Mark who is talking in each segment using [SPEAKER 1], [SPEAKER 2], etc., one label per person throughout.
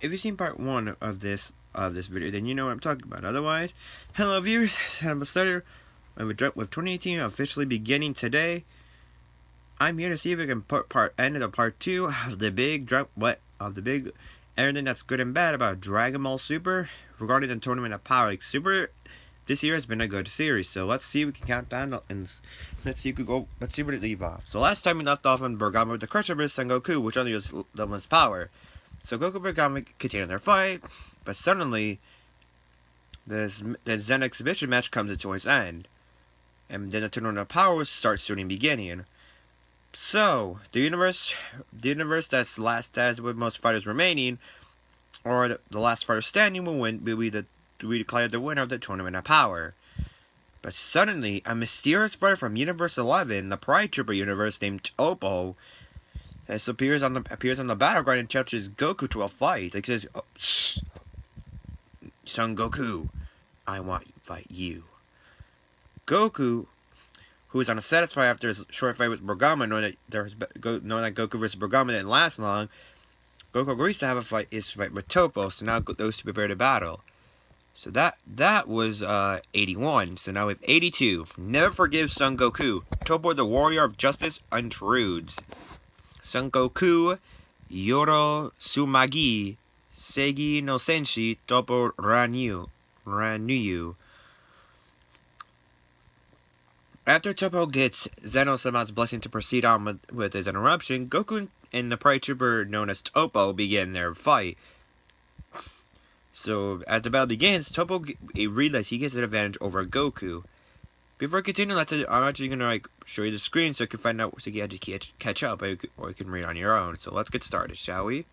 [SPEAKER 1] if you've seen part 1 of this video, then you know what I'm talking about. Otherwise, hello viewers, I'm Stutter, and with 2018 officially beginning today, I'm here to see if we can put end of part 2 of the big everything that's good and bad about Dragon Ball Super regarding the Tournament of Power. Like Super this year has been a good series, so let's see if we can count down and let's see where it leave off. So last time we left off on Bergamo with the Crusher vs Son Goku, which only was limitless power. So Goku and Bergamo continue their fight, but suddenly the Zen exhibition match comes to its end, and then the Tournament of Power starts shooting beginning. So the universe that's with most fighters remaining, or the last fighter standing will we declare the winner of the Tournament of Power. But suddenly, a mysterious fighter from Universe 11, the Pride Trooper universe named Topo, appears on the battleground and challenges Goku to a fight. Like says, oh, shh, Son Goku, I want to fight you. Goku, who is unsatisfied after his short fight with Bergamo, knowing that Goku versus Bergamo didn't last long, Goku agrees to have his fight with Topo. So now those two prepare to battle. So that was 81. So now we have 82. Never forgive Son Goku. Topo, the warrior of justice, intrudes. Son Goku, Yoro Sumagi, Segi no Senshi, Topo Ranyu. After Topo gets Zeno-sama's blessing to proceed on with his interruption, Goku and the Pride Trooper known as Topo begin their fight. So, as the battle begins, Topo realizes he gets an advantage over Goku. Before I continue, I'm actually going to show you the screen so you can find out, so you can catch up, or you can read on your own. So let's get started, shall we?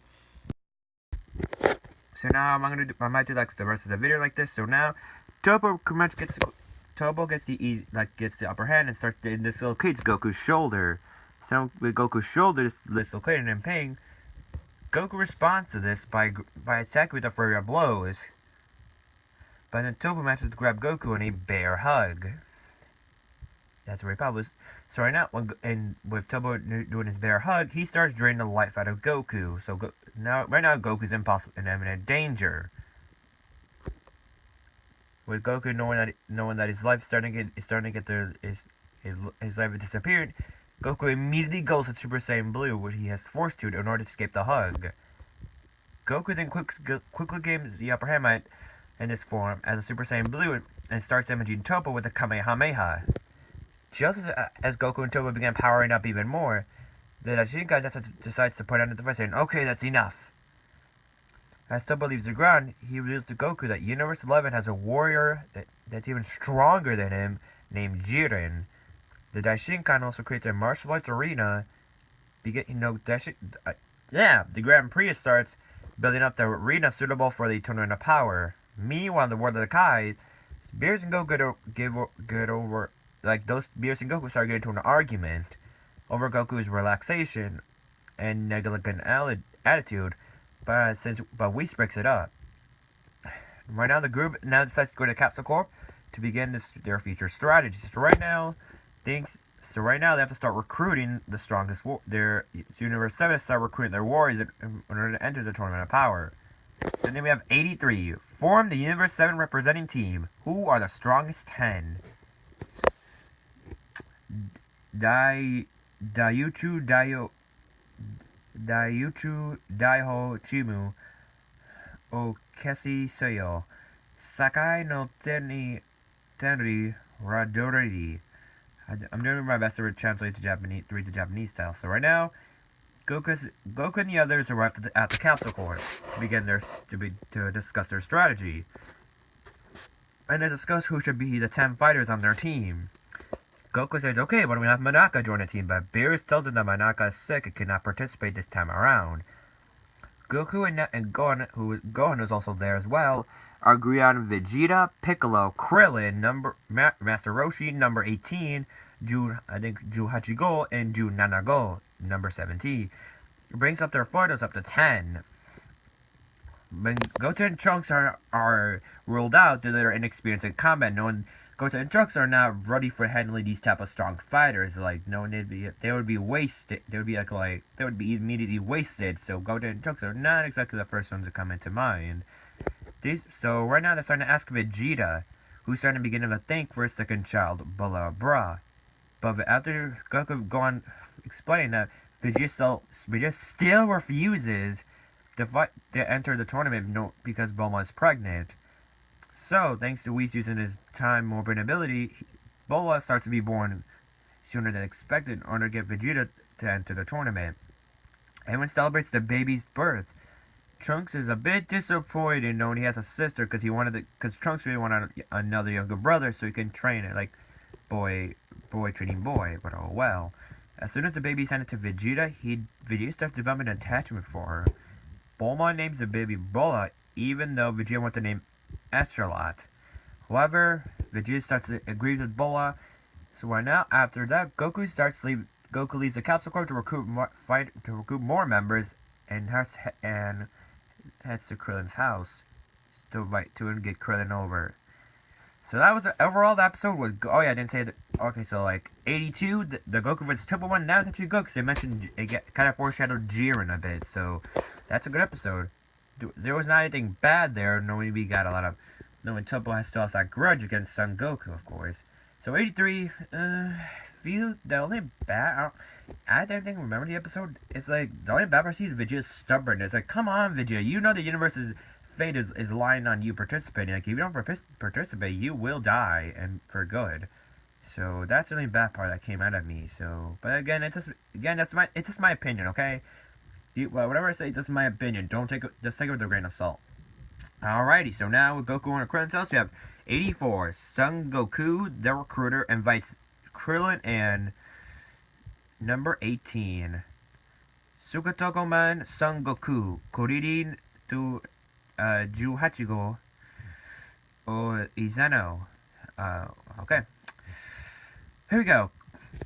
[SPEAKER 1] So now I might do the rest of the video like this. So now, Topo gets the upper hand and starts to dislocate Goku's shoulder. So with Goku's shoulder dislocated and in pain, Goku responds to this by attacking with a flurry of blows. But then Topo manages to grab Goku in a bear hug. That's where he published. So right now, with Topo doing his bear hug, he starts draining the life out of Goku. So right now, Goku's in imminent danger. With Goku knowing that his life is starting to get his life has disappeared, Goku immediately goes to Super Saiyan Blue, which he has forced to in order to escape the hug. Goku then quickly gains the upper hand in this form as a Super Saiyan Blue and starts damaging Topo with a Kamehameha. Just as Goku and Topo begin powering up even more, the Daishinkai decides to put down the device saying, "Okay, that's enough." As Topo leaves the ground, he reveals to Goku that Universe 11 has a warrior that's even stronger than him, named Jiren. The Daishinkan also creates a martial arts arena. The Grand Prix starts building up the arena suitable for the Tournament of Power. Meanwhile, in the world of the Kai, Beerus and Goku Beerus and Goku start getting into an argument over Goku's relaxation and negligent attitude, but Whis breaks it up. Right now, the group decides to go to Capsule Corp to begin their future strategy. So right now, they have to start recruiting the strongest. Universe 7 start recruiting their warriors in order to enter the Tournament of Power. So then we have 83. Form the Universe 7 representing team. Who are the strongest 10? Daichu Daiho Chimu Okesi Seyo Sakai no Tenri Radoriri. I'm doing my best to translate to Japanese, read the Japanese style. So right now, Goku and the others arrive at the Council Court to discuss their strategy, and to discuss who should be the 10 fighters on their team. Goku says, "Okay, why don't we have Manaka join the team?" But Beerus tells him that Manaka is sick and cannot participate this time around. Goku and Gohan is also there as well, agree on Vegeta, Piccolo, Krillin, Master Roshi, number 18, Ju Hachigo, and Ju Nanago, number 17. It brings up their photos up to 10. When Goten and Trunks are ruled out due to their inexperience in combat, knowing Goku and Trunks are not ready for handling these type of strong fighters. Like, no, they would be wasted. They would be they would be immediately wasted. So Goku and Trunks are not exactly the first ones to come into mind. So right now they're starting to ask Vegeta, who's starting to begin to think for a second child, blah blah. But after Goku gone explaining that Vegeta still refuses to enter the tournament because Bulma is pregnant. So, thanks to Whis using his time warping ability, Bulma starts to be born sooner than expected in order to get Vegeta to enter the tournament. Everyone celebrates the baby's birth. Trunks is a bit disappointed knowing he has a sister because Trunks really wanted another younger brother so he can train it like boy training boy, but oh well. As soon as the baby is handed to Vegeta, Vegeta starts developing an attachment for her. Bulma names the baby Bola, even though Vegeta wants to name Astrolot. However, Vegeta starts to agree with Bola, so right now, after that, Goku leaves the Capsule Corps to recruit more members, and heads to Krillin's house to get Krillin over. So that was overall. The episode was. Oh yeah, I didn't say that. Okay, so like 82, the Goku vs. Triple One. Now that you go, because they mentioned it kind of foreshadowed Jiren a bit. So that's a good episode. There was not anything bad there. Knowing we got a lot of. Knowing Triple still has that grudge against Son Goku, of course. So 83. Feel the only bad. I don't think remember the episode. It's like the only bad part I see is Vegeta's stubbornness. It's like, come on, Vegeta. You know the universe's fate is lying on you participating. Like, if you don't participate, you will die, and for good. So that's the only bad part that came out of me. So, but again, it's just my opinion, okay? Whatever I say, it's just my opinion. Just take it with a grain of salt. Alrighty, so now with Goku on Krillin's house, we have 84. Son Goku, the recruiter, invites Krillin and number 18. Sugatogoman Son Goku, Kuririn to Juhachigo or Izano. Okay. Here we go.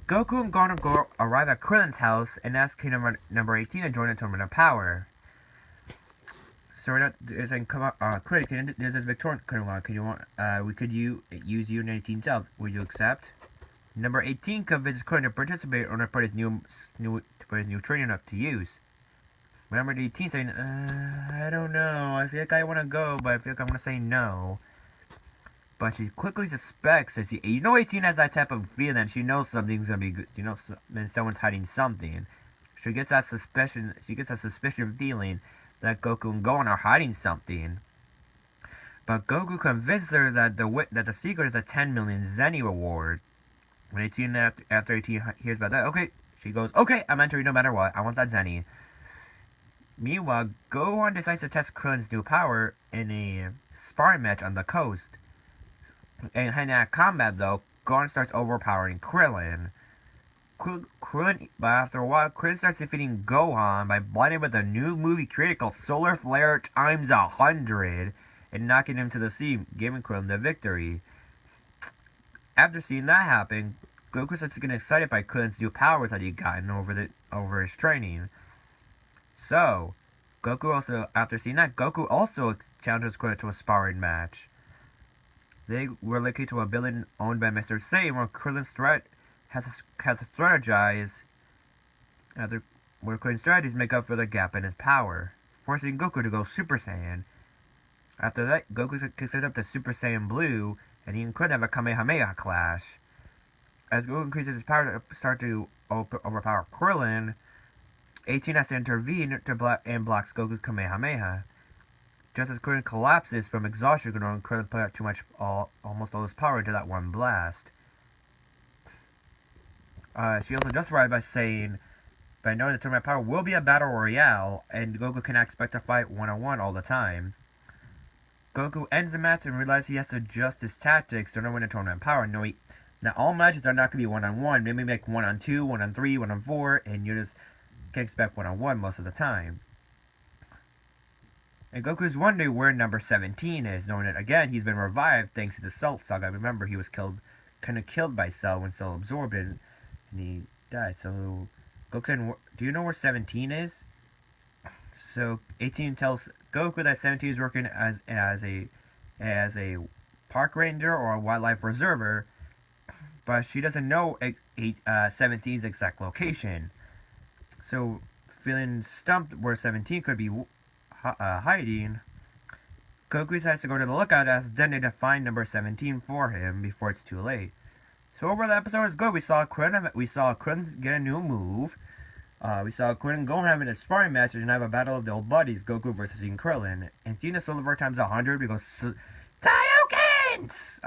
[SPEAKER 1] Goku and Goku arrive at Krillin's house and ask Kingdom number 18 to join the Tournament of Power. So we're not saying, come on, Krillin, there's this big tournament. We could use you in 18's help. Would you accept? Number 18 convinces Krillin to participate in order to put his new training up to use. Number 18 saying, I don't know. I feel like I want to go, but I feel like I'm going to say no. But she quickly suspects that you know 18 has that type of feeling. She knows something's going to be good. You know, someone's hiding something. She gets that suspicion feeling that Goku and Gohan are hiding something. But Goku convinced her that the secret is a 10 million Zenny reward. When 18 after 18 hears about that, okay, she goes, okay, I'm entering no matter what. I want that Zenny. Meanwhile, Gohan decides to test Krillin's new power in a sparring match on the coast. And in that combat, though, Gohan starts overpowering Krillin. But after a while, Krillin starts defeating Gohan by blinding with a new movie created called Solar Flare times 100 and knocking him to the sea, giving Krillin the victory. After seeing that happen, Goku starts getting excited by Krillin's new powers that he gotten over his training. So, after seeing that, Goku also challenges Krillin to a sparring match. They were located to a building owned by Mr. Satan where Krillin's has to strategize where Krillin's strategies make up for the gap in his power, forcing Goku to go Super Saiyan. After that, Goku kicks it up to Super Saiyan Blue, and he and Krillin have a Kamehameha clash. As Goku increases his power to start to overpower Krillin, 18 has to intervene and blocks Goku's Kamehameha. Just as Krillin collapses from exhaustion, Krillin put out almost all his power into that one blast. She also justified by knowing the tournament power will be a battle royale, and Goku cannot expect to fight one-on-one all the time. Goku ends the match and realizes he has to adjust his tactics to win the tournament power. Now all matches are not going to be one-on-one. Maybe like 1-on-2, 1-on-3, 1-on-4, and you just can't expect one-on-one most of the time. And Goku's wondering where number 17 is, knowing that again he's been revived thanks to the Cell Saga. Remember, he was killed by Cell when Cell absorbed it, and he died. So Goku, do you know where 17 is? So 18 tells Goku that 17 is working as a park ranger or a wildlife preserver, but she doesn't know 17's exact location. So, feeling stumped where 17 could be hiding, Goku decides to go to the lookout as Dende to find number 17 for him before it's too late. So over the episode is good. We saw Krillin get a new move. We saw Krillin and Gohan having a sparring match and have a battle of the old buddies, Goku versus King Krillin. And seeing this over times 100 because Taiyokins!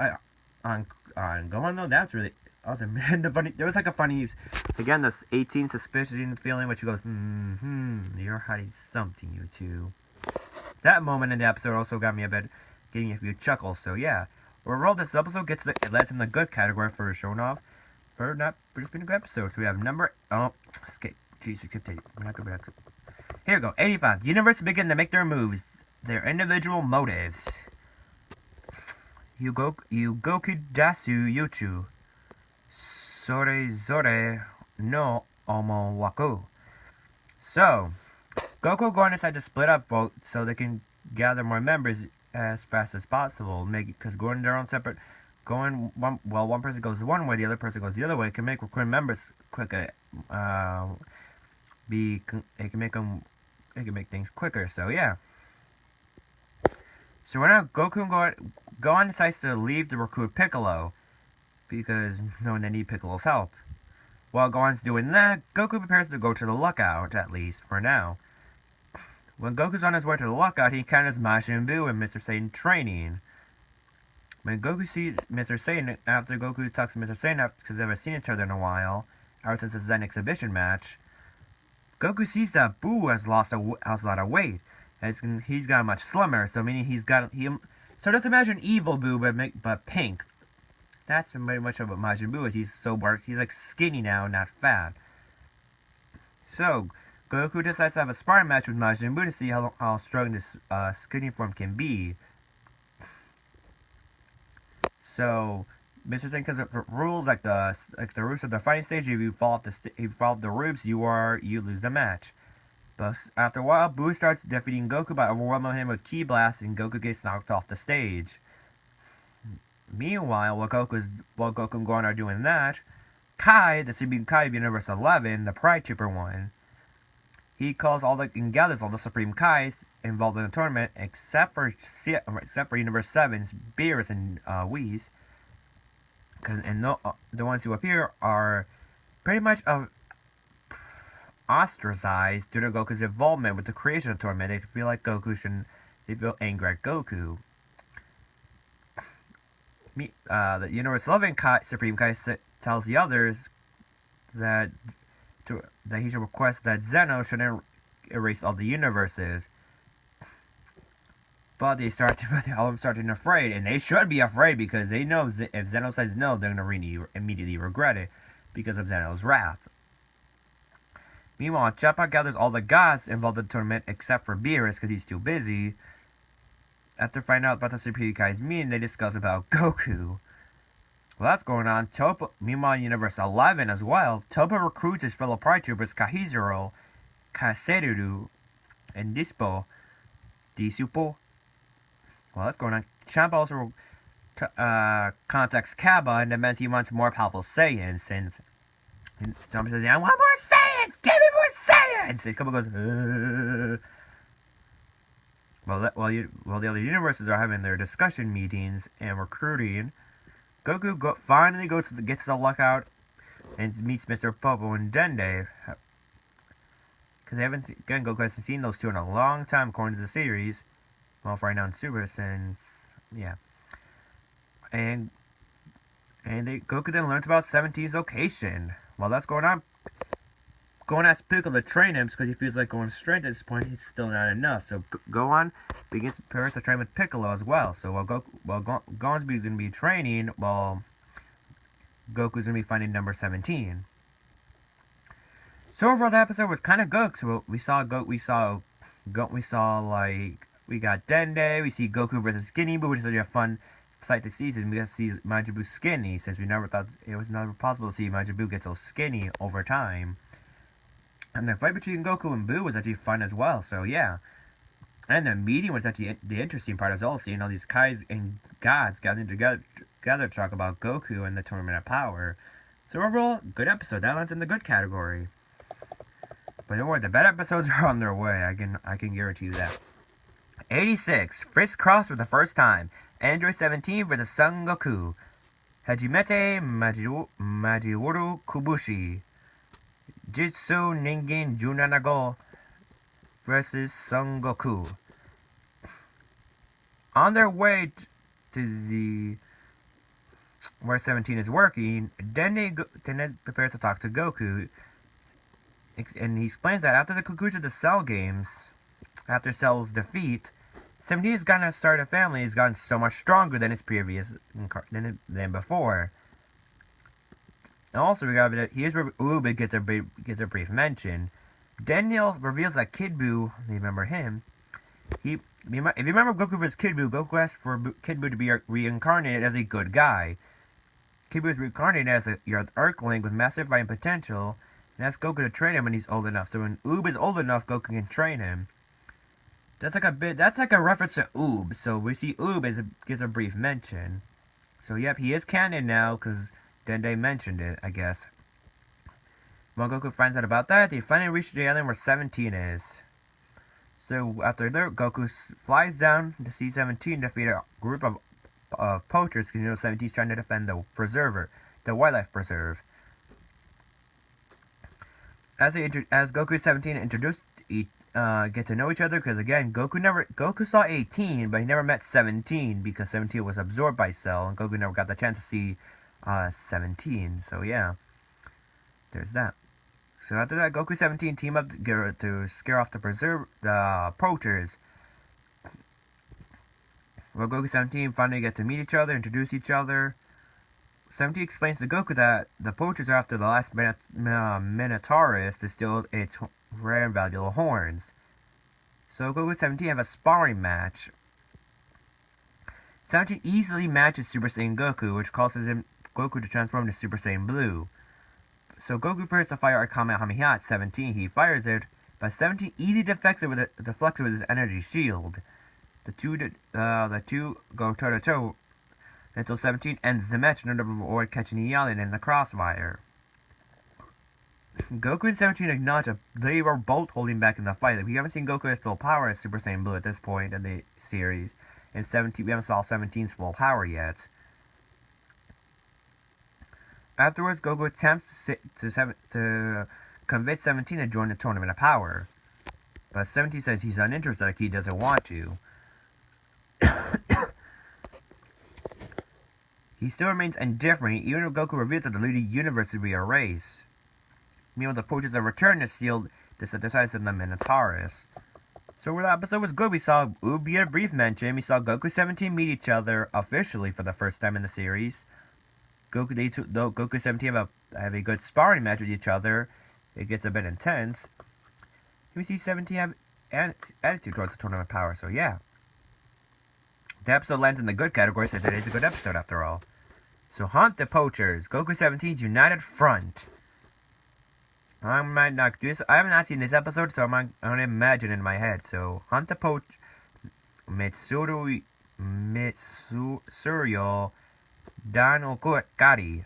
[SPEAKER 1] On Gohan though, that's really awesome. Man, there was like a funny, again, this 18 suspicion feeling, which you go, you're hiding something, you two. That moment in the episode also got me getting a few chuckles. So yeah, overall this episode lands in the good category for showing off. For not pretty good episodes. We have escape. Jeez, we kept taking. We're not going back. Here we go. 85. The universe begin to make their moves, their individual motives. Yugoku dasu yuchu. Sore zore no omo waku. So, Goku going decide to split up both so they can gather more members as fast as possible. Because going their own separate, one person goes one way, the other person goes the other way, can make recruiting members quicker. It can make things quicker. So yeah. So right now Gohan decides to leave to recruit Piccolo because they need Piccolo's help. While Gohan's doing that, Goku prepares to go to the lookout, at least for now. When Goku's on his way to the lookout, he encounters Majin Buu and Mr. Satan training. When Goku sees Mr. Satan, after Goku talks to Mr. Satan because they haven't seen each other in a while, ever since the Zen exhibition match, Goku sees that Buu has lost a lot of weight. And he's got much slimmer, so meaning so just imagine evil Buu, but pink. That's very much of what Majin Buu is. He's like skinny now, not fat. So, Goku decides to have a sparring match with Majin Buu to see how strong this skinny form can be. So, Mr. Satan comes up with rules like the rules of the fighting stage. If you fall off the roofs, you lose the match. But after a while, Buu starts defeating Goku by overwhelming him with ki blasts, and Goku gets knocked off the stage. Meanwhile, while Goku and Gohan are doing that, Kai, the Supreme Kai of Universe 11, the Pride Trooper one, he gathers all the Supreme Kais involved in the tournament, except for Universe 7's Beerus and Whis. The ones who appear are pretty much ostracized due to Goku's involvement with the creation of the tournament. They feel like they feel angry at Goku. The Universe 11 Supreme Kai tells the others that he should request that Zeno shouldn't erase all the universes. But all of them start getting afraid, and they should be afraid because they know if Zeno says no, they're going to immediately regret it because of Zeno's wrath. Meanwhile, Choppa gathers all the gods involved in the tournament except for Beerus because he's too busy. After finding out about the Supreme Kai's meaning, they discuss about Goku. Well, that's going on. Meanwhile, in Universe 11 as well, Toppa recruits his fellow Pride Troopers Kahizuro, Kaseru, and Disupo. Well, that's going on. Champa also contacts Kaba and demands he wants more powerful Saiyans, since Champa says, I want more Saiyans! Give me more Saiyans! And Kaba goes, While the other universes are having their discussion meetings and recruiting, Goku finally gets to the lookout and meets Mr. Popo and Dende. Because Goku hasn't seen those two in a long time according to the series. Well, for right now in Super, since, yeah. And Goku then learns about 17's location. While that's going on, Gohan asks Piccolo to train him because he feels like going straight at this point, it's still not enough. So Gohan prepares to train with Piccolo as well. So while Gohan's going to be training, Goku's going to be finding number 17. So overall, the episode was kind of good. So we got Dende, we see Goku versus Skinny Buu, which is really a fun sight to see. We got to see Majin Buu skinny, since we never thought it was never possible to see Majin Buu get so skinny over time. And the fight between Goku and Buu was actually fun as well, so yeah. And the meeting was actually the interesting part as well, seeing all these Kais and gods gathering together to talk about Goku and the Tournament of Power. So overall, good episode. That lands in the good category. But don't worry, the bad episodes are on their way. I can guarantee you that. 86. Frisk Cross for the first time. Android 17 versus Son Goku. Hajimete Majiworu Kubushi. Jitsu Ningen Junanago versus Son Goku. On their way to the where 17 is working, Dende prepares to talk to Goku, and he explains that after the conclusion of the Cell games, after Cell's defeat, 17 has gotten to start a family. He's gotten so much stronger than his previous than before. And also, we got here's where Ube gets a brief mention. Daniel reveals that Kid Buu, remember him? If you remember Goku vs. Kid Buu, Goku asked for Kid Buu to be reincarnated as a good guy. Kid Buu is reincarnated as an Earthling with massive fighting potential, and asks Goku to train him when he's old enough. So when Oob is old enough, Goku can train him. That's like a reference to Oob. So we see Oob gives a brief mention. So yep, he is canon now because Dende mentioned it, I guess. When Goku finds out about that, they finally reach the island where 17 is. So after that, Goku flies down to see 17 defeat a group of poachers because 17 is trying to defend the preserver, the wildlife preserve. As Goku and 17 get to know each other, because again, Goku saw 18, but he never met 17 because 17 was absorbed by Cell, and Goku never got the chance to see 17. So yeah, there's that. So after that, Goku 17 team up to scare off the poachers. Well, Goku 17 finally get to meet each other, introduce each other. 17 explains to Goku that the poachers are after the last Minotaurus to steal its rare and valuable horns. So Goku 17 have a sparring match. 17 easily matches Super Saiyan Goku, which causes Goku to transform to Super Saiyan Blue. So Goku prepares to fire a Kamehameha at 17. He fires it, but 17 easily deflects it with his energy shield. The two go toe to toe until 17 ends the match in order to avoid catching Yalin in the crossfire. Goku and 17 acknowledge that they were both holding back in the fight. We haven't seen Goku at full power as Super Saiyan Blue at this point in the series, and we haven't saw 17's full power yet. Afterwards, Goku attempts to convince 17 to join the Tournament of Power, but 17 says he's uninterested, like he doesn't want to. He still remains indifferent, even if Goku reveals that the Ludi universe will be erased. Meanwhile, the poachers have returned to seal the synthesize of the Minotaurus. So where the episode was good, we saw Ubi a brief mention. We saw Goku 17 meet each other officially for the first time in the series. Goku 17 have a good sparring match with each other. It gets a bit intense. We see 17 have attitude towards the Tournament of Power. So yeah, the episode lands in the good category, so today's a good episode after all. So hunt the poachers. Goku 17's United Front. I might not do this. I have not seen this episode, so I'm gonna imagine in my head. So hunt the poach. Mitsuryo Danokari.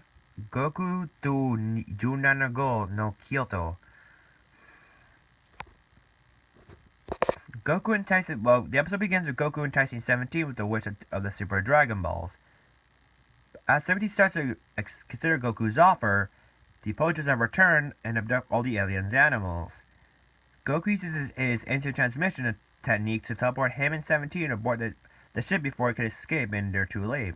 [SPEAKER 1] Goku to Junanago no Kyoto. Goku entices. Well, the episode begins with Goku enticing 17 with the wish of the Super Dragon Balls. As 17 starts to consider Goku's offer, the poachers have returned and abduct all the aliens' animals. Goku uses his instant transmission technique to teleport him and 17 aboard the ship before it could escape, and they're too late.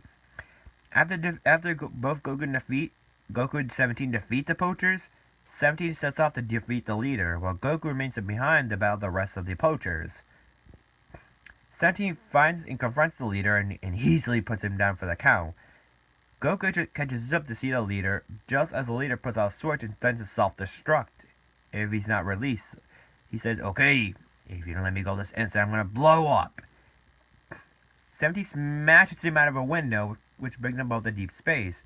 [SPEAKER 1] After both Goku and 17 defeat the poachers, 17 sets off to defeat the leader, while Goku remains behind to battle the rest of the poachers. 17 finds and confronts the leader and easily puts him down for the count. Goku catches up to see the leader, just as the leader puts out a switch and threatens to self-destruct if he's not released. He says, "Okay, if you don't let me go this instant, I'm gonna blow up." 17 smashes him out of a window, which brings them both to deep space.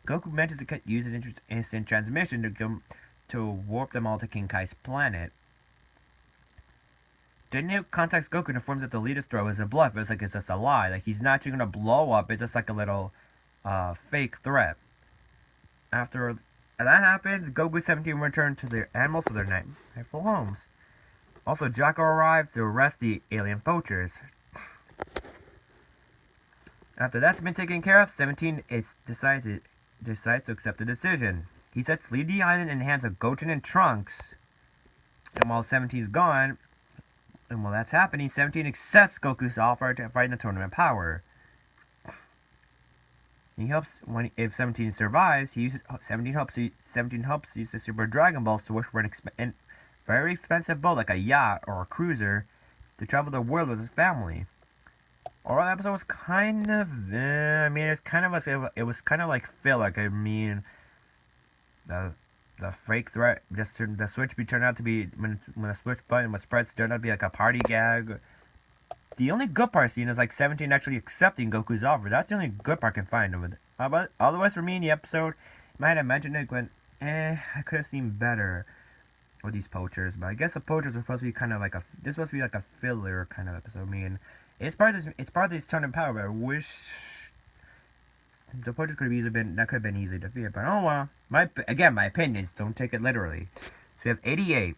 [SPEAKER 1] Goku manages to use his instant transmission to warp them all to King Kai's planet. Didn't contacts Goku and informs that the leader's throw is a bluff. It's like it's just a lie. Like he's not actually gonna blow up. It's just like a little fake threat. After that happens, Goku 17 return to their animals to their rightful homes. Also, Jocko arrives to arrest the alien poachers. After that's been taken care of, 17 decides to accept the decision. He sets leave the island in the hands of Goten and Trunks. And while 17's gone, and while that's happening, 17 accepts Goku's offer to fight in the tournament power. He helps if 17 survives. 17 helps use the Super Dragon Balls to wish for an very expensive boat like a yacht or a cruiser to travel the world with his family. Overall, the episode was kind of, I mean, it was kind of like filler. Like, I mean, the fake threat, the switch turned out to be when the switch button was pressed, turned out to be like a party gag. The only good part scene is like 17 actually accepting Goku's offer. That's the only good part I can find of it. But otherwise, for me in the episode, I might have mentioned it when, I could have seen better with these poachers. But I guess the poachers are supposed to be kind of like this supposed to be like a filler kind of episode. I mean, it's part of this tournament power. But I wish the poachers could have easily been, that could have been easily defeated. But oh well. My opinions. Don't take it literally. So we have 88.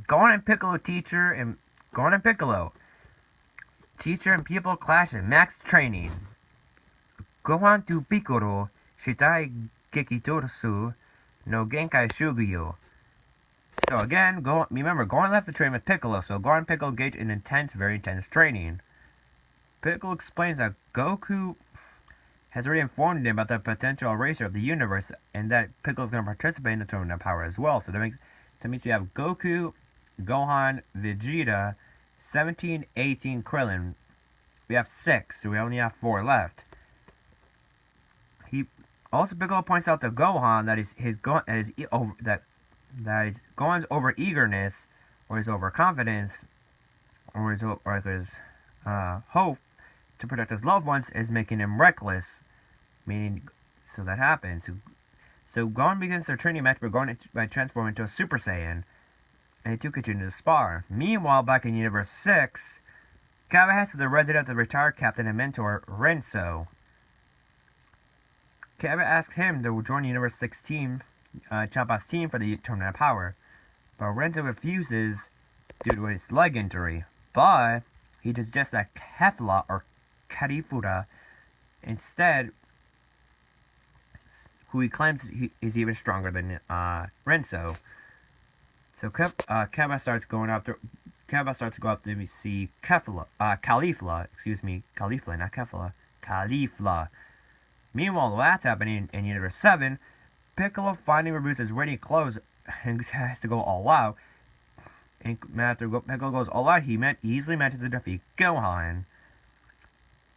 [SPEAKER 1] Gohan and Piccolo Teacher and pupil clash in max training. Gohan to Piccolo, Shitai Gekitosu no Genkai Shuguyo. So again, remember, Gohan left the train with Piccolo, so Gohan and Piccolo engage in very intense training. Piccolo explains that Goku has already informed him about the potential eraser of the universe, and that Piccolo's going to participate in the tournament power as well. So that means we have Goku, Gohan, Vegeta, 17, 18, Krillin. We have 6, so we only have 4 left. Piccolo points out to Gohan that Gohan's over eagerness, or his overconfidence, or his hope to protect his loved ones is making him reckless. Meaning, so that happens. So Gohan begins their training match by transforming into a Super Saiyan, and the two continue to spar. Meanwhile, back in Universe 6, Kaba heads to the residence of the retired captain and mentor, Renzo. Kaba asks him to join Universe 6 team, Champa's team for the tournament of power, but Renzo refuses due to his leg injury. But he suggests that Kefla or Karifura instead, who he claims is even stronger than Renzo. So Kaba starts going to see Caulifla, not Kefla, Caulifla. Meanwhile, while that's happening in Universe 7, Piccolo finally removes his ready clothes and has to go all out. And after Piccolo goes all out, he easily manages to defeat Gohan.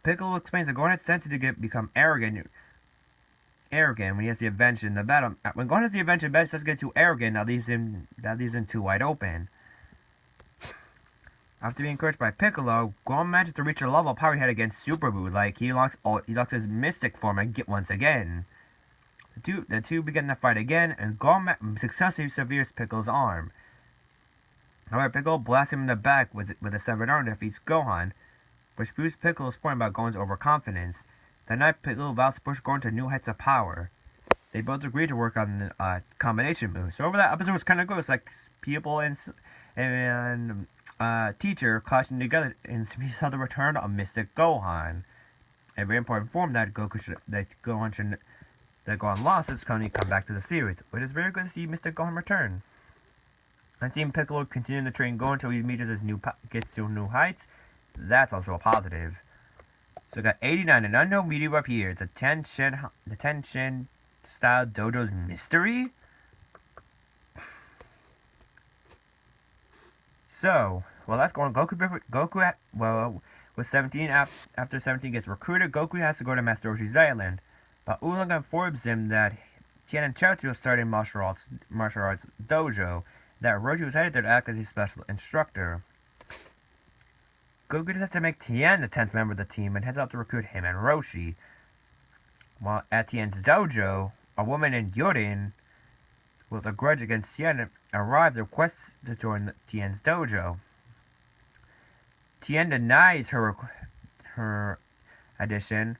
[SPEAKER 1] Piccolo explains that Gohan has tendency to become arrogant when he has the advantage in the battle. When Gohan has the advantage in battle, he starts to get too arrogant. That leaves him too wide open. After being encouraged by Piccolo, Gohan manages to reach a level of power he had against Super Buu. Like he locks his mystic form once again. The two begin to fight again, and Gohan successfully severs Piccolo's arm. However, Piccolo blasts him in the back with a severed arm and defeats Gohan, which proves Piccolo's point about Gohan's overconfidence. That night, Piccolo vows to push Gohan to new heights of power. They both agree to work on the combination moves. So over that episode was kind of good. It's like people and teacher clashing together and we saw the return of Mystic Gohan. A very important form that Gohan lost is going to come back to the series. But it's very good to see Mystic Gohan return. And seeing Piccolo continue to train Gohan until he gets to new heights, that's also a positive. So we got 89, an unknown meteor appears. The Tenshin style dojo's mystery? So, well, that's going on. Goku, with 17, after 17 gets recruited, Goku has to go to Master Roshi's island. But Oolong informs him that Tien and Chaozu started martial arts dojo, that Roshi was headed there to act as his special instructor. Goku decides to make Tien the 10th member of the team and heads out to recruit him and Roshi. While at Tien's dojo, a woman named Yorin, with a grudge against Tien, arrives and requests to join Tien's dojo. Tien denies her addition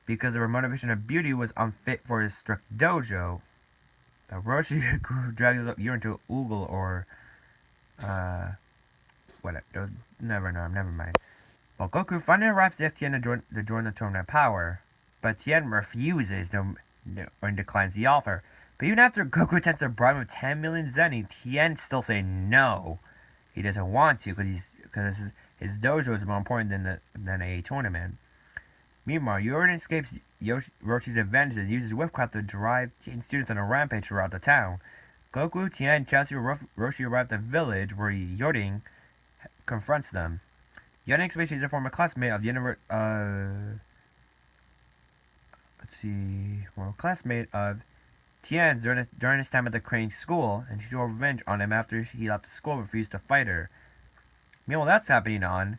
[SPEAKER 1] because her motivation of beauty was unfit for his strict dojo. Roshi drags urine to Oogle or whatever. Never mind. Well, Goku finally arrives to Tien to join the tournament of power, but Tien refuses and declines the offer. But even after Goku attempts to bribe him with 10 million Zenny, Tien's still saying no. He doesn't want to because his dojo is more important than a tournament. Meanwhile, Yorin escapes Roshi's advantage and uses Whipcraft to drive students on a rampage throughout the town. Goku, Tien, Chaozu, and Roshi arrive at the village where Yorin confronts them. Yorin explains she's a former classmate of Tien's during his time at the Crane School, and she took revenge on him after he left the school and refused to fight her. Meanwhile, that's happening on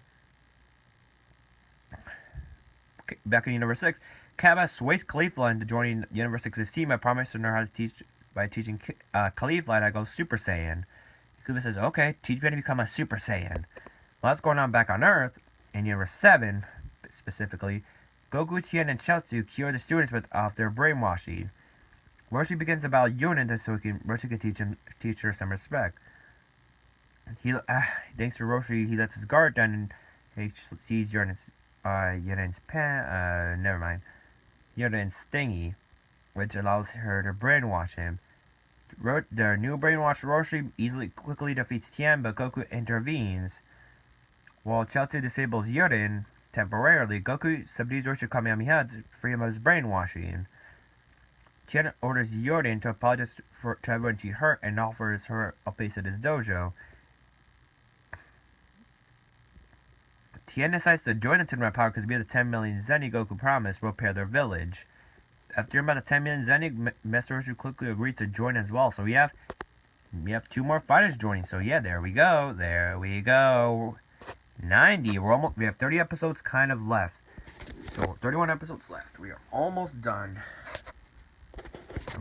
[SPEAKER 1] back in Universe 6. Kaba sways Caulifla into joining Universe 6's team by promising her how to teaching Caulifla how to go Super Saiyan. Kuba says, okay, teach me how to become a Super Saiyan. Well, that's going on back on Earth. In Universe 7, specifically, Goku, Tien, and Chaozu cure the students of their brainwashing. Roshi begins to battle Yunin so Roshi can teach her some respect. Thanks to Roshi, he lets his guard down and he sees Yunin's thingy, which allows her to brainwash him. The new brainwashed Roshi quickly defeats Tien, but Goku intervenes. While Chaozu disables Yurin temporarily, Goku subdues Roshi Kamehameha to free him of his brainwashing. Tien orders Yorin to apologize to everyone she hurt and offers her a place at his dojo. Tien decides to join the Tournament of Power because via the 10 million Zenny Goku promised will repair their village. After about the 10 million Zenny, Master Roshi quickly agrees to join as well. So we have 2 more fighters joining. So yeah, there we go. 90. We have 30 episodes kind of left. So 31 episodes left. We are almost done.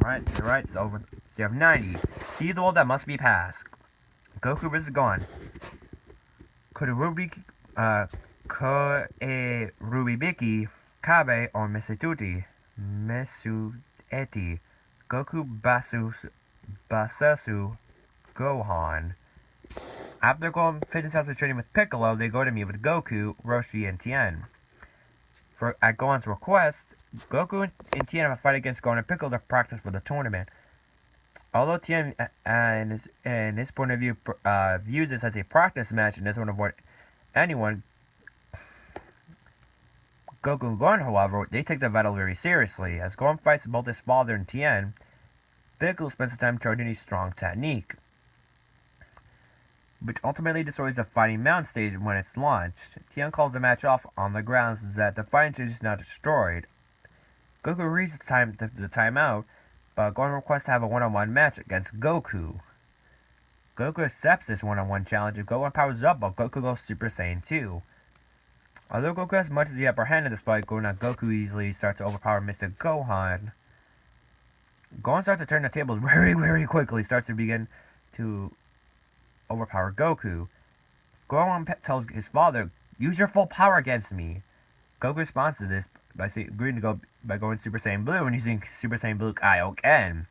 [SPEAKER 1] Alright, it's over. So you have 90. See the wall that must be passed. Goku is gone. Kurubiki, Kabe or Mesueti. Goku Basasu Gohan. After going fitness after training with Piccolo, they go to meet with Goku, Roshi, and Tien. At Gohan's request, Goku and Tien have a fight against Gohan and Piccolo to practice for the tournament. Although Tien, in his point of view, views this as a practice match and doesn't want to avoid anyone, Goku and Gohan, however, they take the battle very seriously. As Gohan fights both his father and Tien, Piccolo spends the time charging his strong technique, which ultimately destroys the Fighting Mountain stage when it's launched. Tien calls the match off on the grounds that the fighting stage is now destroyed. Goku reads the timeout, but Gohan requests to have a one-on-one match against Goku. Goku accepts this one-on-one challenge and Gohan powers up while Goku goes Super Saiyan 2. Although Goku has much of the upper hand in this fight, Goku easily starts to overpower Mr. Gohan. Gohan starts to turn the tables very quickly, starts to begin to overpower Goku. Gohan tells his father, use your full power against me. Goku responds to this by agreeing to go by going Super Saiyan Blue and using Super Saiyan Blue Kaioken.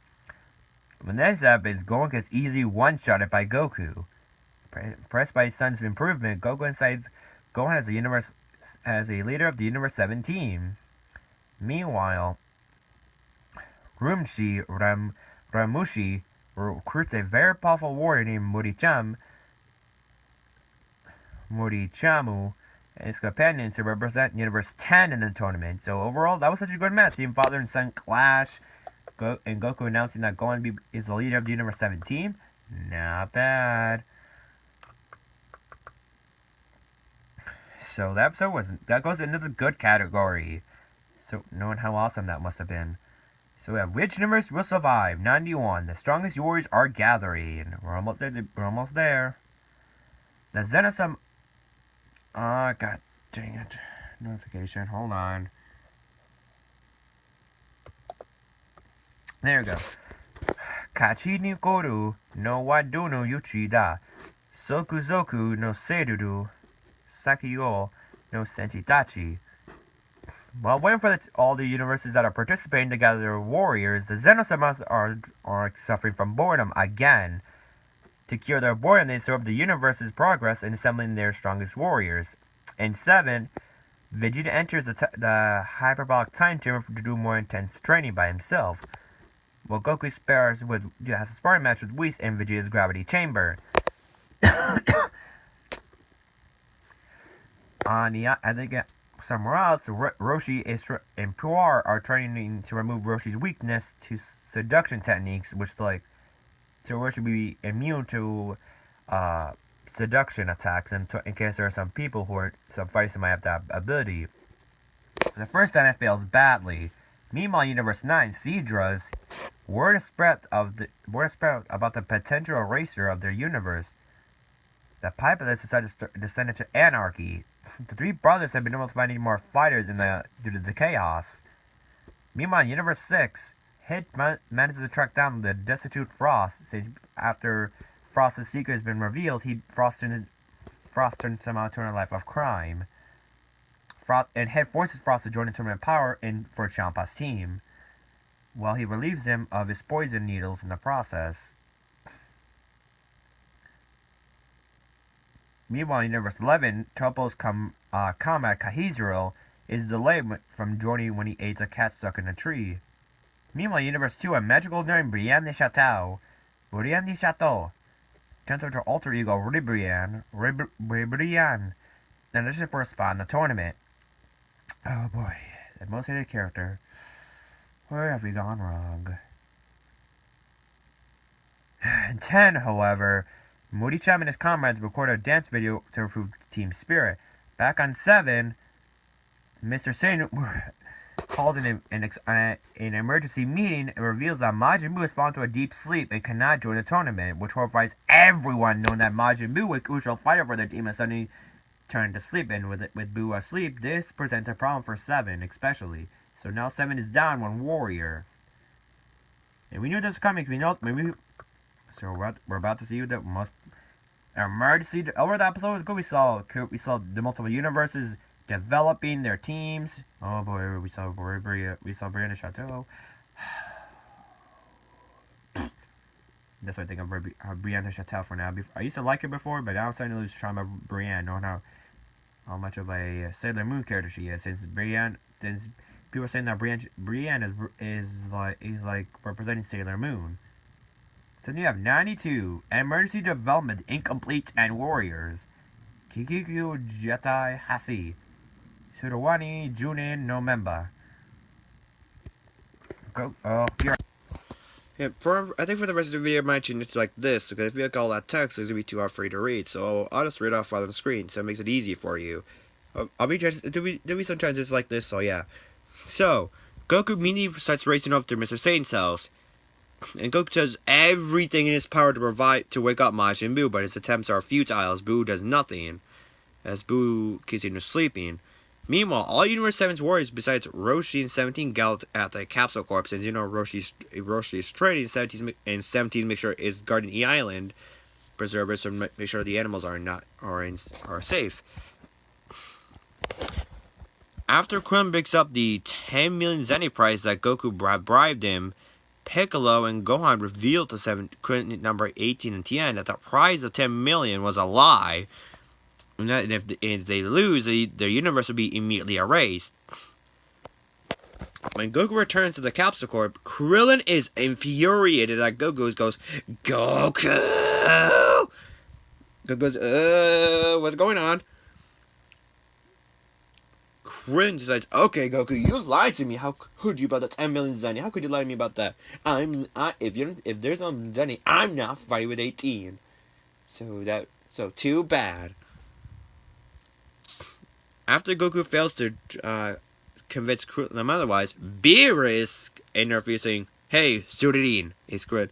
[SPEAKER 1] When this happens, Gohan gets easily one-shotted by Goku. Impressed by his son's improvement, Goku decides Gohan as a leader of the Universe 7 team. Meanwhile, Ramushi recruits a very powerful warrior named Murichamu and his companions to represent Universe 10 in the tournament. So overall, that was such a good match. Seeing father and son clash, and Goku announcing that Gohan is the leader of the Universe 7 team. Not bad. So that episode that goes into the good category. So knowing how awesome that must have been. So we have which universe will survive? 91. The strongest warriors are gathering. We're almost there. The Zeniths. God dang it. Notification. Hold on. There we go. Kachi ni koru no wadono yuchi da. Sokuzoku no seiruru. Sakuyo no Senchitachi. While waiting for all the universes that are participating to gather their warriors, the Xenosamas are suffering from boredom again. To cure their boredom, they observe the universe's progress in assembling their strongest warriors. In 7, Vegeta enters the hyperbolic time chamber to do more intense training by himself, while Goku has a sparring match with Whis in Vegeta's gravity chamber. I think somewhere else, Roshi and Puar are training to remove Roshi's weakness to seduction techniques, which so Roshi will be immune to seduction attacks, in case there are some fighters who might have that ability. The first time it fails badly. Meanwhile, Universe 9, Cedra's word is spread about the potential eraser of their universe. The Pipettes decided to descend into anarchy. The three brothers have been able to find more fighters due to the chaos. Meanwhile, Universe 6, Hit manages to track down the destitute Frost, since after Frost's secret has been revealed, Frost turns him out to a life of crime. And Hit forces Frost to join the tournament power for Champa's team, while he relieves him of his poison needles in the process. Meanwhile, in Universe 11, Topo's comrade Kahizuro is delayed from joining when he aids a cat stuck in a tree. Meanwhile, Universe 2, a magical named Brienne de Chateau turns into her alter ego Ribrianne, in addition for a spot in the tournament. Oh boy, the most hated character. Where have we gone wrong? In 10, however, Moody Cham and his comrades recorded a dance video to improve team spirit. Back on 7, Mr. Satan called an emergency meeting and reveals that Majin Buu has fallen into a deep sleep and cannot join the tournament, which horrifies everyone, knowing that Majin Buu, a crucial fighter for their team, has suddenly turned to sleep. And with Buu asleep, this presents a problem for 7, especially. So now 7 is down one warrior. And we knew this was coming. So we're about to see the most emergency. Over the episode was good. We saw the multiple universes developing their teams. Oh boy, we saw Brienne Chateau. That's what I think of Brienne Chateau for now. I used to like her before, but now I'm starting to lose charm of Brienne, knowing how much of a Sailor Moon character she is. Since people are saying that Brienne is like representing Sailor Moon. So then you have 92, Emergency Development, Incomplete, and Warriors. Kikiku Jetai Hasi. Surawani Junin no member. Go. Oh, here. Yeah, I think for the rest of the video, I might change it to like this, because if you look at all that text, it's going to be too hard for you to read. So I'll just read off on the screen, so it makes it easy for you. There'll be some transitions like this, so yeah. So, Goku immediately starts racing off to Mr. Satan cells. And Goku does everything in his power to wake up Majin Buu, but his attempts are futile as Buu does nothing, as Buu continues sleeping. Meanwhile, all Universe 7's warriors besides Roshi and 17 galloped at the Capsule Corp, since Roshi is training 17 and 17 make sure is guarding E Island preservers to make sure the animals are safe. After Krillin picks up the 10 million Zenny prize that Goku bribed him, Piccolo and Gohan revealed to Krillin number 18 and Tien that the prize of 10 million was a lie, and that if they lose, their universe will be immediately erased. When Goku returns to the Capsule Corp, Krillin is infuriated that Goku goes, Goku! Goku goes, what's going on? Krillin decides, okay, Goku, you lied to me. How could you about the 10 million Zenny? How could you lie to me about that? If there's no Zenny, I'm not fighting with 18. So too bad. After Goku fails to convince Krillin otherwise, Beerus interferes saying, hey, Studerin, it's Krillin.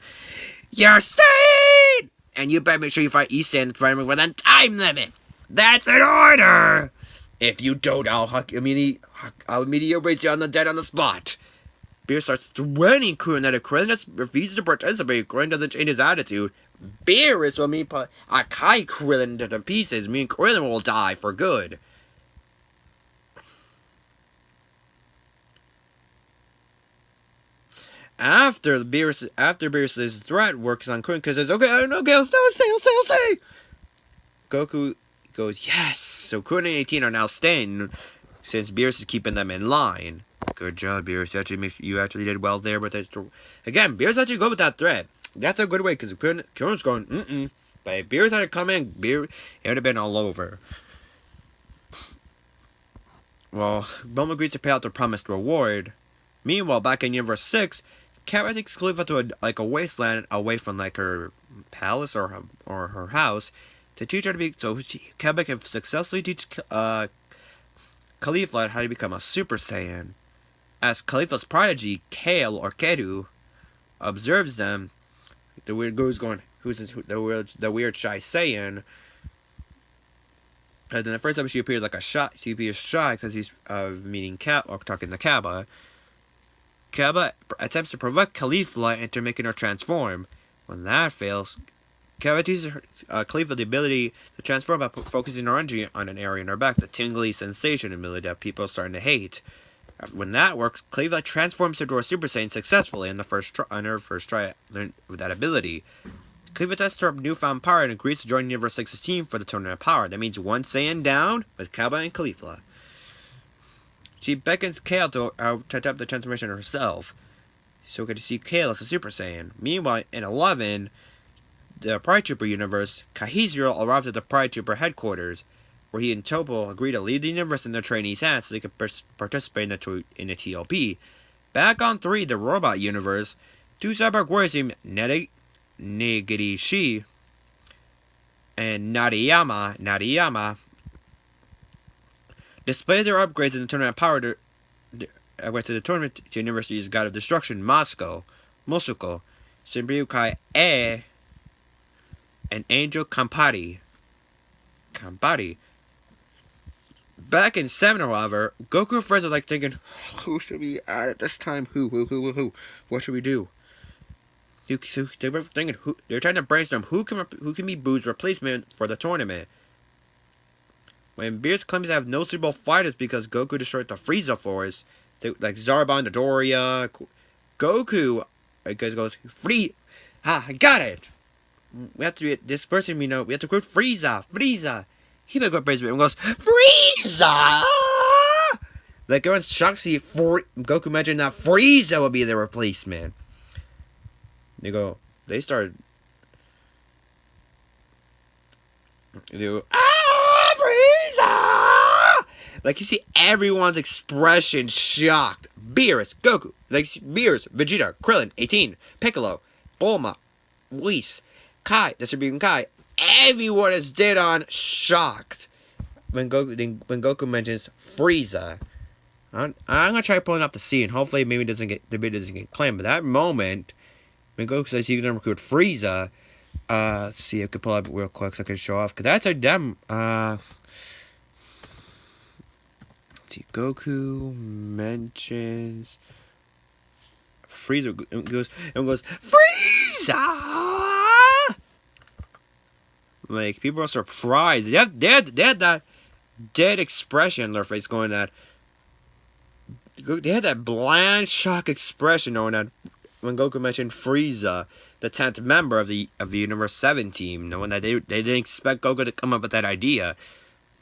[SPEAKER 1] You're staying! And you better make sure you fight Easton within a time limit. That's an order! If you don't, I'll immediately erase you on the spot. Beerus starts threatening Krillin that if Krillin refuses to participate, Krillin doesn't change his attitude. Beerus will me put a Kai Krillin into the pieces. Me and Krillin will die for good. After Beerus's threat works on Krillin, because it's okay, I'll stay. Goku goes, yes. So Krillin and 18 are now staying, since Beerus is keeping them in line. Good job, Beerus. You actually did well there with it. Again, Beerus actually good with that threat. That's a good way, because Krillin's going, But if Beerus had to come in, it would have been all over. Well, Bulma agrees to pay out the promised reward. Meanwhile, back in Universe 6, Cat takes Khalifa to a wasteland away from her palace or her house to teach her to be Cat can successfully teach Khalifa how to become a Super Saiyan. As Khalifa's prodigy, Kale or Kedu, observes them, the weird Guru's going, the weird shy Saiyan. And then the first time she appears she appears shy because he's meeting or talking to Kaba. Kaba attempts to provoke Khalifa into making her transform. When that fails, Kaba teaches Khalifa the ability to transform by focusing her energy on an area in her back, the tingly sensation ability that people are starting to hate. When that works, Khalifa transforms into a Super Saiyan successfully on her first try with that ability. Khalifa tests her newfound power and agrees to join Universe 6's team for the Tournament of Power. That means one Saiyan down with Kaba and Khalifa. She beckons Kale to try out the transformation herself, so we get to see Kale as a Super Saiyan. Meanwhile, in 11, the Pride Trooper universe, Kahizero arrives at the Pride Trooper headquarters, where he and Topo agree to leave the universe in their trainees' hands so they can participate in the TLP. Back on 3, the Robot universe, 2 cyborg warriors named Negirishi and Nariyama display their upgrades in the Tournament of Power to the tournament to University's God of Destruction, Mosuko, Shimryukai E, and Angel Campari. Back in 7, however, Goku and Frieza are thinking, who should we add at this time? Who? What should we do? So they were thinking, they're trying to brainstorm who can be Boo's replacement for the tournament. When Beerus claims to have no suitable fighters because Goku destroyed the Frieza Force, like Zarbon, Dodoria, Goku goes, I got it! We have to be this person we have to recruit Frieza! He better go praise me and goes, Frieza! Like everyone's shocked to see Goku mentioned that Frieza will be the replacement. They started. Frieza! Like you see everyone's expression shocked. Beerus, Goku, Beerus, Vegeta, Krillin, 18, Piccolo, Bulma, Whis, Kai, the Supreme Kai. Everyone is dead on shocked when Goku mentions Frieza. I'm gonna try pulling up the scene. Hopefully, maybe the video doesn't get claimed. But that moment, when Goku says he's gonna recruit Frieza, let's see if I can pull up real quick so I can show off. Cause that's a damn. Let's see, Goku mentions Frieza and goes Frieza. Like people are surprised. They had that dead expression on their face, going that. They had that bland shock expression knowing that when Goku mentioned Frieza, the 10th member of the Universe 7 team, knowing that they didn't expect Goku to come up with that idea.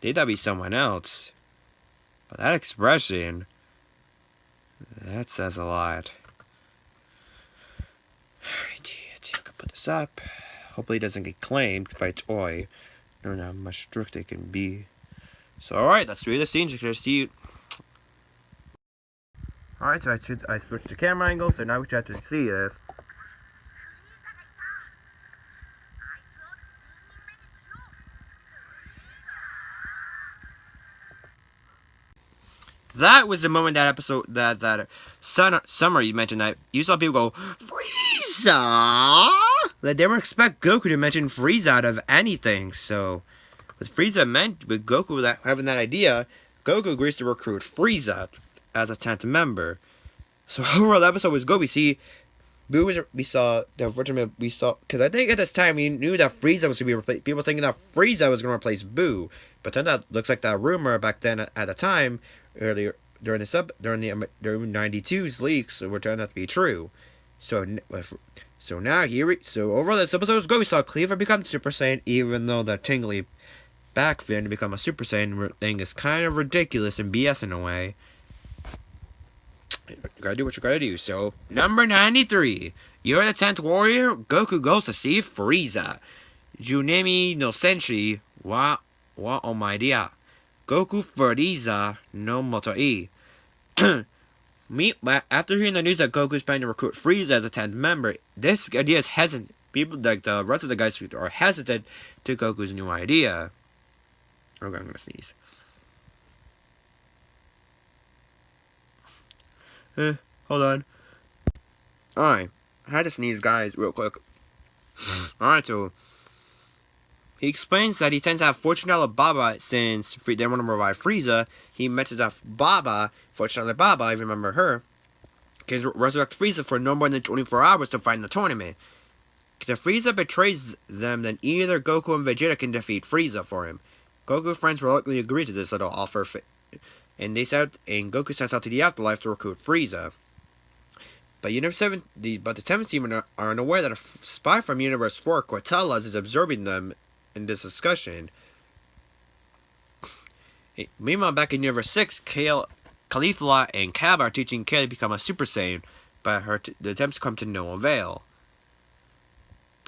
[SPEAKER 1] They thought it'd be someone else. But that expression, that says a lot. Alright, I can put this up. Hopefully it doesn't get claimed by Toy. I don't know how much strict they can be. So alright, that's really the scene. You can see. Alright, so I switched the camera angle, so now we have to see this. That was the moment that episode that summer you mentioned that you saw people go Frieza. Like they didn't expect Goku to mention Frieza out of anything. So with Goku having that idea, Goku agrees to recruit Frieza as a 10th member. So overall, the episode was good. We see Boo was, we saw, because I think at this time we knew that Frieza was going to be replaced. People thinking that Frieza was going to replace Boo. But then that looks like that rumor back then at the time, earlier, during the 92's leaks, were turned out to be true. So now over this episode's go, we saw Cleaver become Super Saiyan, even though the tingly back fin to become a Super Saiyan thing is kind of ridiculous and BS in a way. You gotta do what you gotta do. So, number 93. You're the 10th warrior. Goku goes to see Frieza. Junemi no Senshi wa omaidea. Goku Frieza no Moto-e. After hearing the news that Goku is planning to recruit Frieza as a 10th member, this idea is hesitant. People, like the rest of the guys, are hesitant to Goku's new idea. Okay, I'm gonna sneeze. Hold on. Alright, I had to sneeze, guys, real quick. Alright, so he explains that he tends to have Fortune Baba since they want to revive Frieza. He mentions that Baba, Fortune Baba, I remember her, can resurrect Frieza for no more than 24 hours to find the tournament. If Frieza betrays them, then either Goku and Vegeta can defeat Frieza for him. Goku's friends reluctantly agree to this little offer, and Goku sets out to the afterlife to recruit Frieza. But the 7th team are unaware that a spy from Universe 4, Quatelas, is observing them in this discussion. Meanwhile, back in Universe 6, Caulifla and Cab are teaching Kale to become a Super Saiyan, but the attempts come to no avail.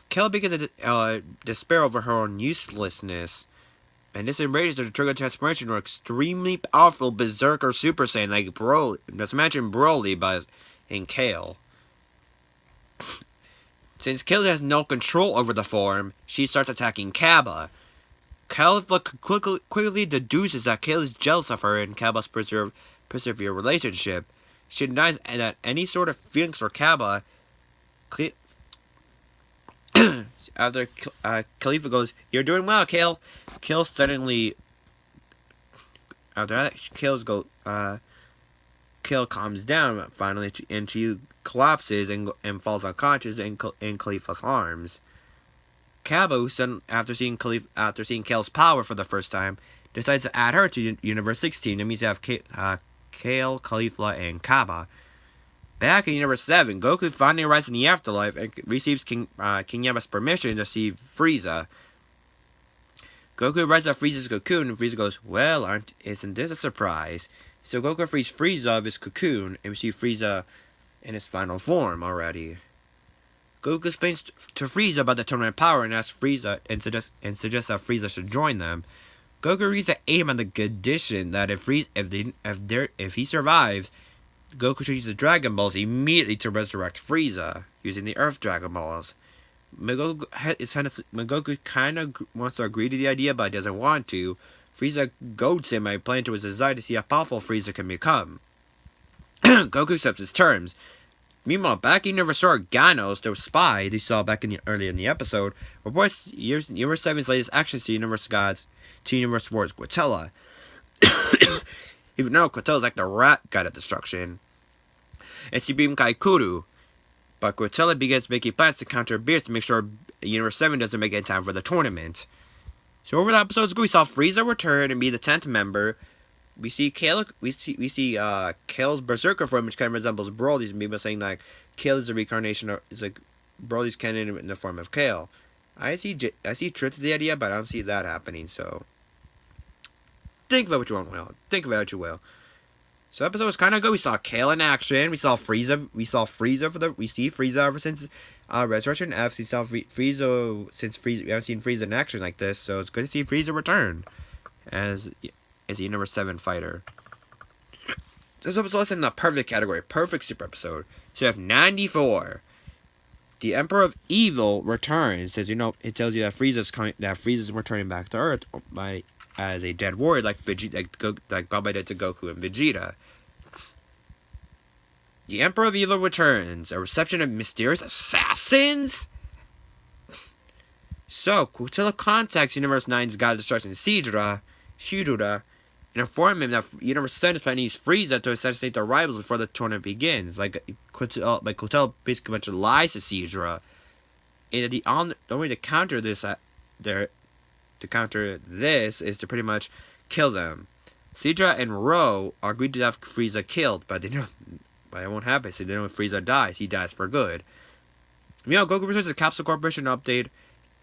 [SPEAKER 1] Kale begins to despair over her own uselessness, and this enrages her to trigger transformation into an extremely powerful Berserker Super Saiyan like Broly. Let's imagine Broly in Kale. Since Kale has no control over the form, she starts attacking Cabba. Caulifla quickly deduces that Kale is jealous of her and Cabba's persevere relationship. She denies that any sort of feelings for Cabba. After Khalifa goes, "You're doing well, Kale." Kale suddenly, after that, Kale calms down finally, and she collapses and falls unconscious in Khalifa's arms. Cabo, after seeing Kale's power for the first time, decides to add her to Universe 16. That means to have Kale, Caulifla, and Kaba. Back in Universe 7, Goku finally arrives in the afterlife and receives King Yama's permission to see Frieza. Goku arrives at Frieza's cocoon, and Frieza goes, "Well, isn't this a surprise?" So Goku frees Frieza of his cocoon, and we see Frieza in his final form already. Goku explains to Frieza about the tournament power and asks Frieza and suggests that Frieza should join them. Goku agrees to aid him on the condition that if he survives, Goku should use the Dragon Balls immediately to resurrect Frieza using the Earth Dragon Balls. When Goku kind of wants to agree to the idea but doesn't want to, Frieza goads him by playing to his desire to see how powerful Frieza can become. Goku accepts his terms. Meanwhile, back in Universe 4, Ganos, the spy they saw back earlier in the episode, reports Universe 7's latest actions to Universe 4's Quatella. Even though Quatella's like the rat god of destruction, and Supreme Kaikuru. But Quatella begins making plans to counter Beerus to make sure Universe 7 doesn't make it in time for the tournament. So over the episodes, we saw Frieza return and be the 10th member. We see Kale's Berserker form, which kind of resembles Broly's, and people saying like Kale is a reincarnation, or is like Broly's canon in the form of Kale. I see truth to the idea, but I don't see that happening. So think about what you want, Will. Think about what you will. So episode was kind of good. We saw Kale in action. We saw Frieza. We see Frieza ever since Resurrection F. We saw Frieza since we haven't seen Frieza in action like this. So it's good to see Frieza return as a Universe 7 fighter. This episode is in the perfect category. Perfect super episode. So you have 94. The Emperor of Evil returns. It tells you that Frieza's returning back to Earth as a dead warrior, like Baba did to Goku and Vegeta. The Emperor of Evil returns. A reception of mysterious assassins? So, Quatella contacts Universe 9's God of Destruction, Shidura, and inform him that Universe 7 is planning to use Frieza to assassinate their rivals before the tournament begins. Kotal basically mentioned lies to Sidra. And the only way to counter this, is to pretty much kill them. Sidra and Ro agreed to have Frieza killed, but it won't happen. So they know if Frieza dies, he dies for good. Meanwhile, Goku returns to the Capsule Corporation to update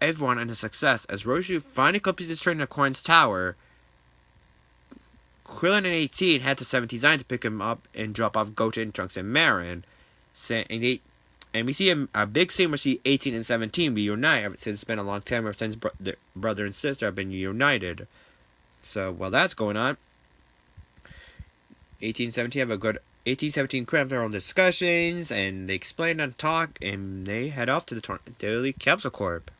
[SPEAKER 1] everyone on his success as Roshi finally completes his training at Corn's Tower. Krillin and 18 head to 17's to pick him up and drop off Goten, Trunks, and Marin. And we see a big scene where we see 18 and 17 reunite. Since it's been a long time since their brother and sister have been reunited. So while that's going on, 18 and 17 have a good 18-17 have their own discussions, and they explain and talk, and they head off to the Daily Capsule Corp.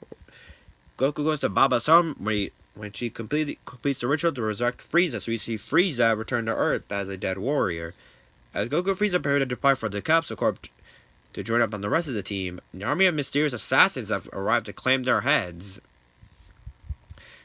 [SPEAKER 1] Goku goes to Baba's home when she completes the ritual to resurrect Frieza, so we see Frieza return to Earth as a dead warrior. As Goku and Frieza prepare to depart for the Capsule Corp to join up on the rest of the team, the army of mysterious assassins have arrived to claim their heads.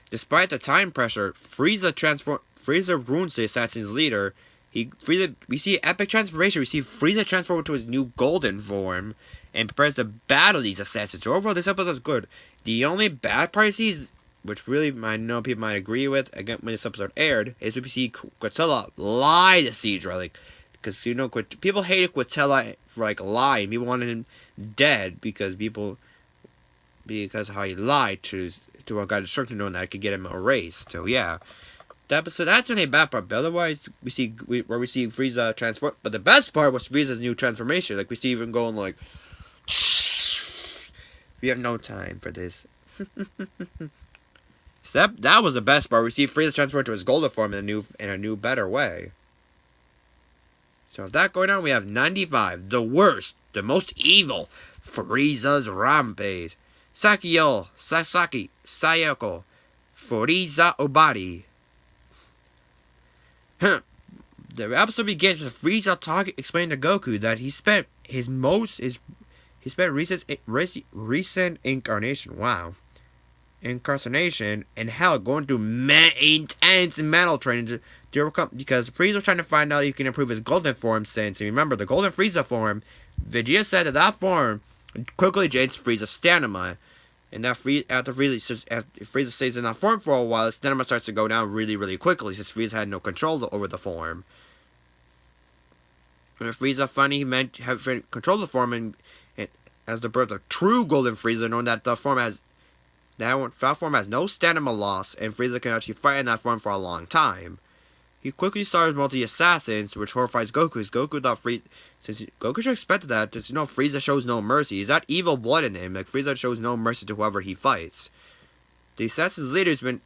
[SPEAKER 1] Despite the time pressure, Frieza ruins the assassin's leader. We see epic transformation. We see Frieza transform into his new golden form and prepares to battle these assassins. So overall, this episode is good. The only bad part I see is, which really I know people might agree with, again when this episode aired, is we see Quintella lie to Sidra, because people hated Quintella for lying. People wanted him dead because of how he lied to a guy destruction, knowing that it could get him erased. So yeah. So that's only a bad part, but otherwise we see Frieza transform. But the best part was Frieza's new transformation. We see him going we have no time for this. So that was the best part. We see Frieza transform into his golden form in a new better way. So with that going on, we have 95, the worst, the most evil, Frieza's Rampage. Sakio, Sasaki, Sayoko, Frieza Obari. The episode begins with Frieza explaining to Goku that he spent recent incarnation in hell, going through intense mental training to overcome, because Frieza was trying to find out if he can improve his golden form. Since, and remember, the golden Frieza form, Vegeta said that form quickly drains Frieza's stamina. And after Frieza stays in that form for a while, his stamina starts to go down really, really quickly, since Frieza had no control over the form. When Frieza finally have control of the form, and as the birth of true Golden Frieza, knowing that that form has no stamina loss, and Frieza can actually fight in that form for a long time. He quickly starts multi-assassins, which horrifies Goku, as Goku thought since Goku should have expected that, because Frieza shows no mercy. He's got evil blood in him. Frieza shows no mercy to whoever he fights. The assassin's leader has been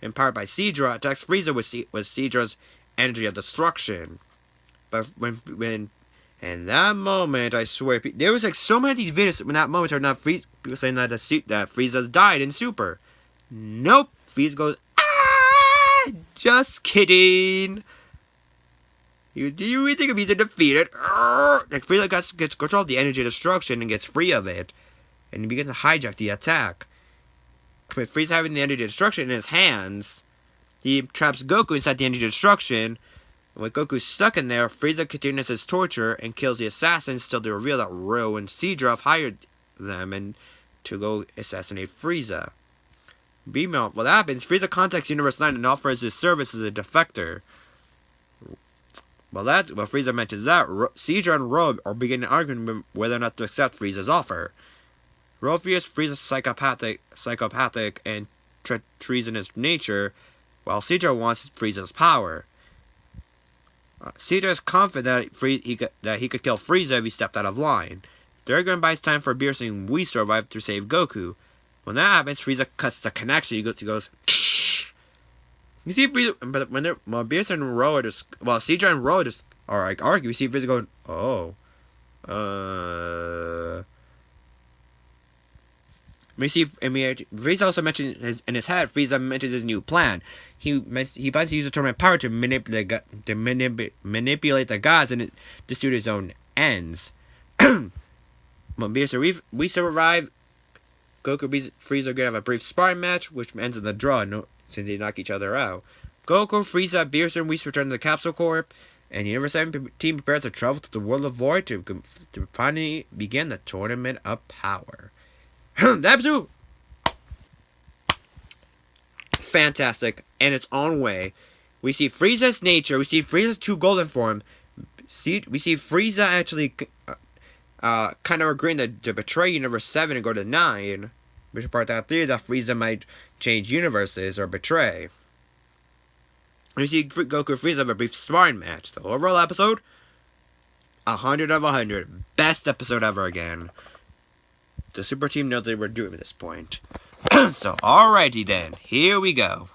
[SPEAKER 1] empowered by Sidra, attacks Frieza with Sidra's energy of destruction. But when in that moment, I swear, there was so many of these videos in that moment are not people saying that Frieza's died in Super. Nope. Frieza goes, just kidding. Do you really think he's defeated? Frieza gets control of the energy of destruction and gets free of it, and he begins to hijack the attack. With Frieza having the energy of destruction in his hands, he traps Goku inside the energy of destruction. And with Goku stuck in there, Frieza continues his torture and kills the assassins till they reveal that Ro and Sidra hired them to go assassinate Frieza. Meanwhile, what happens? Frieza contacts Universe 9 and offers his service as a defector. Well, Frieza mentions that, Sidra and Ro are beginning an argument whether or not to accept Frieza's offer. Ro fears Frieza's psychopathic and treasonous nature, while Sidra wants Frieza's power. Sidra is confident that he could kill Frieza if he stepped out of line. The argument buys time for Beerus and Whis to arrive to save Goku. When that happens, Frieza cuts the connection. He goes, Ksh! You see Frieza, but when Beerus and Ro are just, Sidra and Ro just are argue, we see Frieza going, Frieza also mentions in his head. Frieza mentions his new plan. He plans to use the tournament power to manipulate the gods and to suit his own ends. When Beerus and Whis arrive, Goku and Frieza are gonna have a brief sparring match, which ends in the draw, since they knock each other out. Goku, Frieza, Beerus, and Whis return to the Capsule Corp, and the Universe 7 team prepares to travel to the World of Void to finally begin the Tournament of Power. The episode, fantastic, in its own way. We see Frieza's nature, we see Frieza's true golden form, we see Frieza actually kind of agreeing to betray Universe 7 and go to 9, which is part of that theory that Frieza might change universes or betray. We see Goku and Frieza have a brief sparring match. The overall episode, 100 of 100. Best episode ever again. The Super Team knows they were doing at this point. So, alrighty then. Here we go.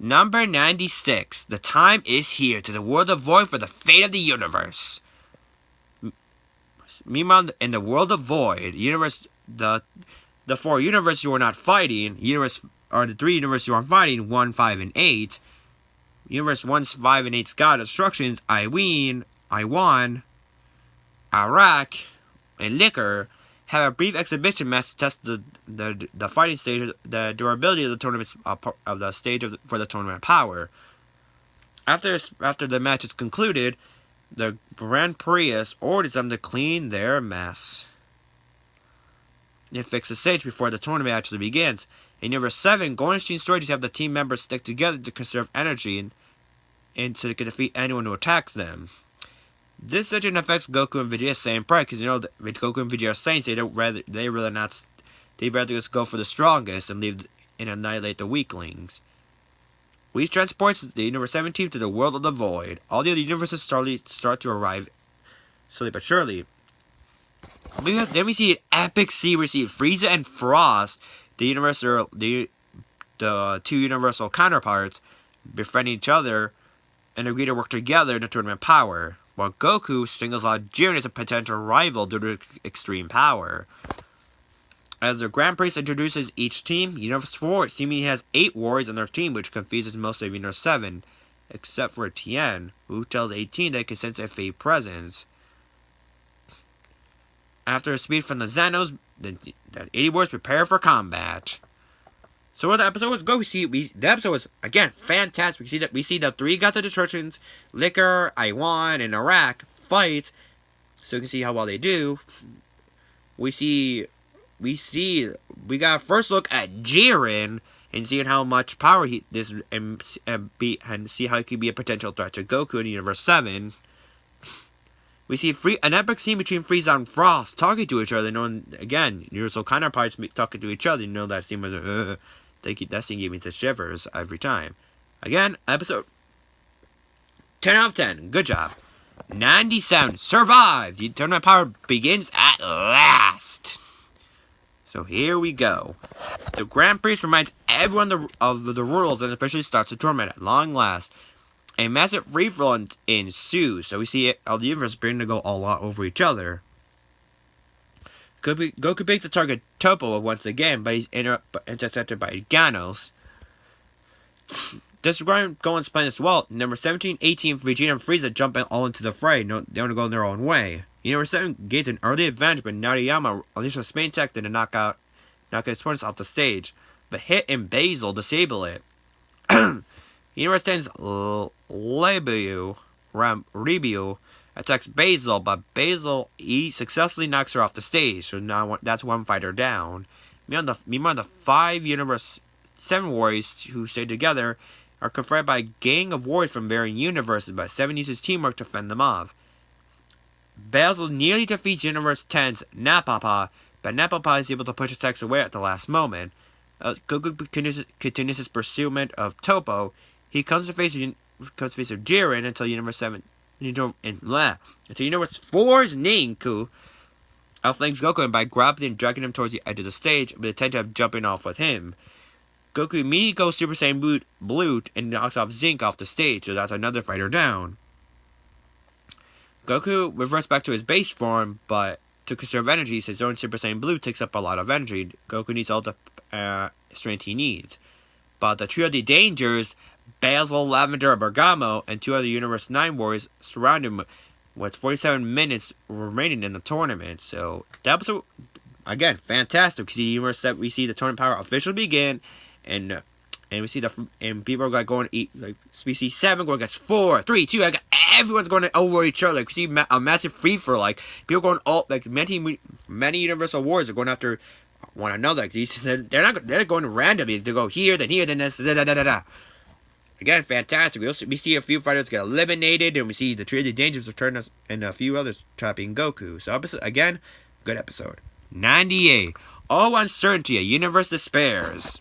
[SPEAKER 1] Number 96. The time is here to the World of Void for the fate of the universe. Meanwhile, in the World of Void, the 4 universes you are not fighting, the 3 universes you are fighting, 1, 5, and 8. Universe 1, 5, and 8's God Instructions, Iwan, Iraq, and Liquor have a brief exhibition match to test the fighting stage, the durability of the tournament of the stage for the tournament of power. After the match is concluded, the Grand Prix orders them to clean their mess and fix the stage before the tournament actually begins. In Universe 7, Golden Machine strategies have the team members stick together to conserve energy and so they can defeat anyone who attacks them. This strategy affects Goku and Vegeta's same pride, because you know that Goku and Vegeta are saints. They'd rather just go for the strongest and leave and annihilate the weaklings. Whis transports the Universe 7 team to the World of the Void. All the other universes start to arrive slowly but surely. Then we see an epic scene where we see Frieza and Frost, the 2 universal counterparts, befriend each other and agree to work together in the Tournament of Power, while Goku singles out Jiren as a potential rival due to extreme power. As the Grand Prix introduces each team, Universe 4 seemingly has 8 warriors on their team, which confuses most of Universe 7, except for Tien, who tells 18 that he can sense a fate presence. After a speed from the Xanos, the 80 warriors prepare for combat. So what the episode was go, the episode was again fantastic. We see the 3 God Destructions, Liquor, Iwan, and Iraq fight. So you can see how well they do. We got a first look at Jiren and seeing how much power and see how he could be a potential threat to Goku in Universe 7. We see an epic scene between Frieza and Frost talking to each other. Again, universal counterparts talking to each other. You know that scene was that scene gave me the shivers every time. Again, episode 10 out of 10. Good job. 97. Survived. The tournament power begins at last. So here we go. The Grand Prix reminds everyone of the rules and officially starts the tournament at long last. A massive free-for-all ensues, so we see all the universe beginning to go all out over each other. Goku picks the target Topo once again, but he's intercepted by Ganos. This is going as planned as well. Number 17, 18, Vegeta and Frieza jump all into the fray. They want to go their own way. Universe 7 gains an early advantage, but Nariyama unleashes a spain tech to knock its opponents off the stage. But Hit and Basil disable it. Universe 10's Rebio attacks Basil, but Basil successfully knocks her off the stage, so now that's one fighter down. Meanwhile, the 5 Universe 7 warriors who stay together are confronted by a gang of warriors from varying universes, but 7 uses teamwork to fend them off. Basil nearly defeats Universe 10's Napapa, but Napapa is able to push attacks away at the last moment. Goku continues his pursuit of Topo. He comes to face of Jiren until Universe 4's Ninku outflanks Goku by grabbing and dragging him towards the edge of the stage, with the intention of jumping off with him. Goku immediately goes Super Saiyan Blue and knocks off Zinc off the stage, so that's another fighter down. Goku reverts back to his base form, but to conserve energy, his own Super Saiyan Blue takes up a lot of energy. Goku needs all the strength he needs. But the trio of the Dangers, Basil, Lavender, Bergamo, and 2 other Universe 9 warriors surround him with 47 minutes remaining in the tournament. So, the episode, again, fantastic. We see the tournament power officially begin, and And we see and people are going to eat, like, we see 7 going against 4, 3, 2, like, everyone's going over each other. Like, we see a massive free for, like, people going all, like, many Universal Wars are going after one another. Like, they're going randomly. They go here, then this, da da da da da. Again, fantastic. We see a few fighters get eliminated, and we see the Trio of the Dangers return us, and a few others trapping Goku. So, again, good episode. 98. All uncertainty, a universe despairs.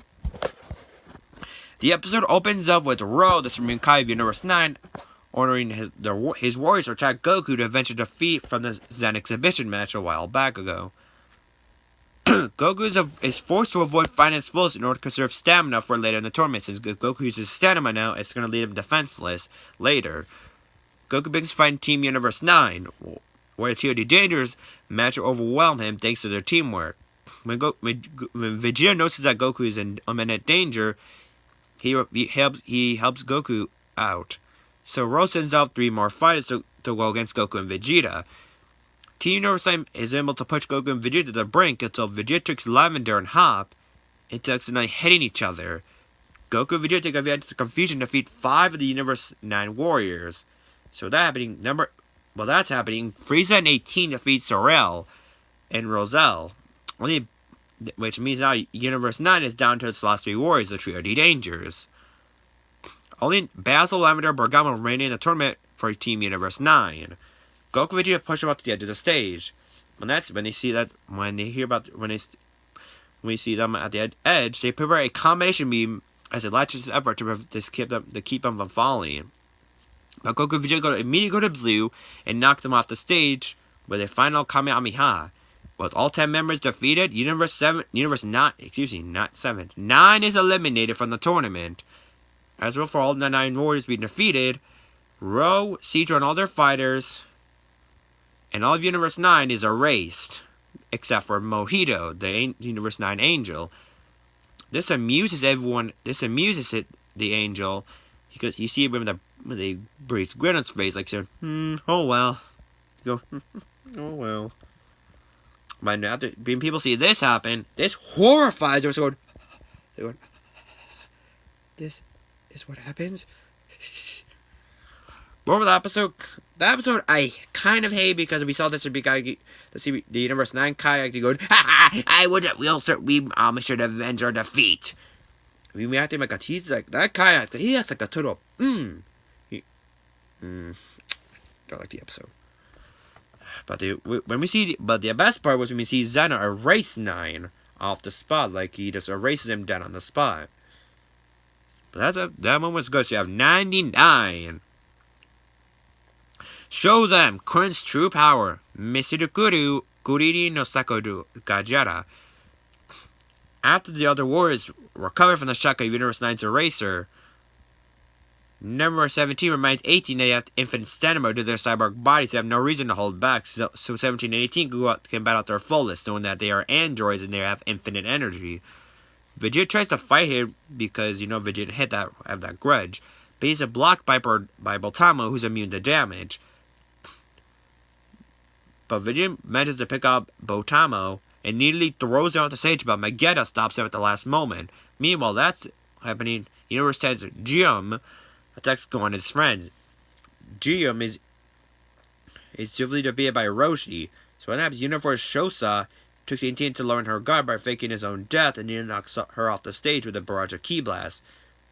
[SPEAKER 1] The episode opens up with Ro, the Supreme Kai of Universe 9, ordering his warriors to attack Goku to avenge a defeat from the Zen exhibition match a while back ago. Goku is forced to avoid fighting his fullest in order to conserve stamina for later in the tournament. Since Goku uses stamina now, it's going to leave him defenseless later. Goku begins fighting Team Universe 9, where the Trio of the Dangers match will overwhelm him thanks to their teamwork. When Vegeta notices that Goku is in imminent danger, he helps Goku out. So Ro sends out 3 more fighters to go against Goku and Vegeta. Team Universe 9 is able to push Goku and Vegeta to the brink until Vegeta tricks Lavender and Hop into accidentally hitting each other. Goku and Vegeta take advantage of the confusion to defeat 5 of the Universe 9 warriors. So that's happening. Frieza and 18 defeat Sorel and Roselle. Which means now Universe 9 is down to its last 3 warriors, the Trio of the Dangers. Only Basil, Lavender, and Bergamo remain in the tournament for Team Universe 9. Goku and Vegeta push them up to the edge of the stage. When we see them at the edge, they prepare a combination beam as a last effort to keep them from falling. But Goku and Vegeta immediately go to blue and knock them off the stage with a final Kamehameha. With all 10 members defeated, Nine is eliminated from the tournament. As well, for all the 9 warriors being defeated, Ro, Cedro, and all their fighters, and all of Universe 9 is erased, except for Mojito, the Universe 9 angel. This amuses everyone. The angel, because you see him with a brief grin on his face, like saying, "Oh well." You go, "Oh well." But after when people see this happen, this horrifies them. They're going, "This is what happens." More of the episode. The episode I kind of hate because we saw this guy, the Universe 9 Kai actually going, we should avenge our defeat. We acted like he's like that Kai. He has like a total don't like the episode. But the best part was when we see Zeno erase 9 off the spot, like he just erases him down on the spot. But that moment was good. So you have 99. Show them Kurin's true power. Misirukuru Kuriri no Sakoru Gajara. After the other warriors recover from the shock of Universe 9's eraser, number 17 reminds 18 they have infinite stamina due to their cyborg bodies. They have no reason to hold back. So 17 and 18 can battle at their fullest, knowing that they are androids and they have infinite energy. Vegeta tries to fight him because, Vegeta have that grudge. But he's blocked by Boltamo, who's immune to damage. But Vegeta manages to pick up Boltamo and nearly throws him off the stage, but Magetta stops him at the last moment. Meanwhile, that's happening. Universe 10's Jim attacks Gohan and his friends. Jim is severely defeated by Roshi. So what happens? Universe Shosa took the intent to learn her guard by faking his own death and then knocks her off the stage with a barrage of Ki Blasts.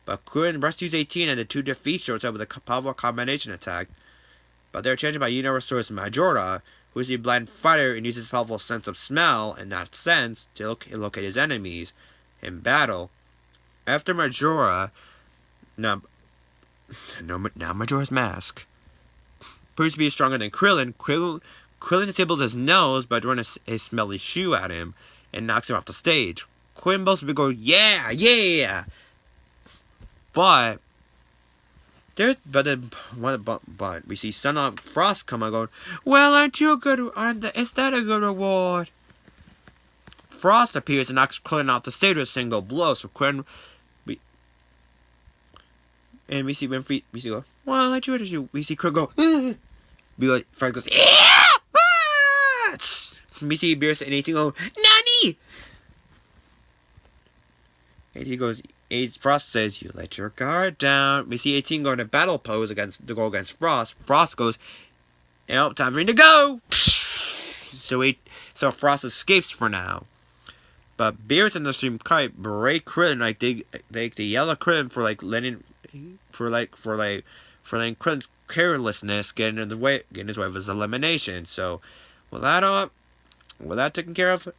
[SPEAKER 1] But Kurin rescues 18 and the 2 defeats Shosa with a powerful combination attack. But they're changed by Universe Source Majora, who is a blind fighter and uses his powerful sense of smell and that sense to locate his enemies in battle. After Majora, now Majora's Mask proves to be stronger than Krillin. Krillin disables his nose by throwing his smelly shoe at him and knocks him off the stage. Krillin both be going, yeah! But we see Son of Frost come and going, well, is that a good reward? Frost appears and knocks Krillin off the stage with a single blow. So Krillin, we see go, well, aren't you? We see Krillin go, Frost goes, yeah! We see Beerus and 18 go, Nani! 18 goes, Frost says, you let your guard down. We see 18 go in a battle pose to go against Frost. Frost goes, time for me to go! So Frost escapes for now. But Beerus and the Stream Kite berate Krillin, like they yell at Krillin for letting Krillin's carelessness get in his way of his elimination. So with that taken care of,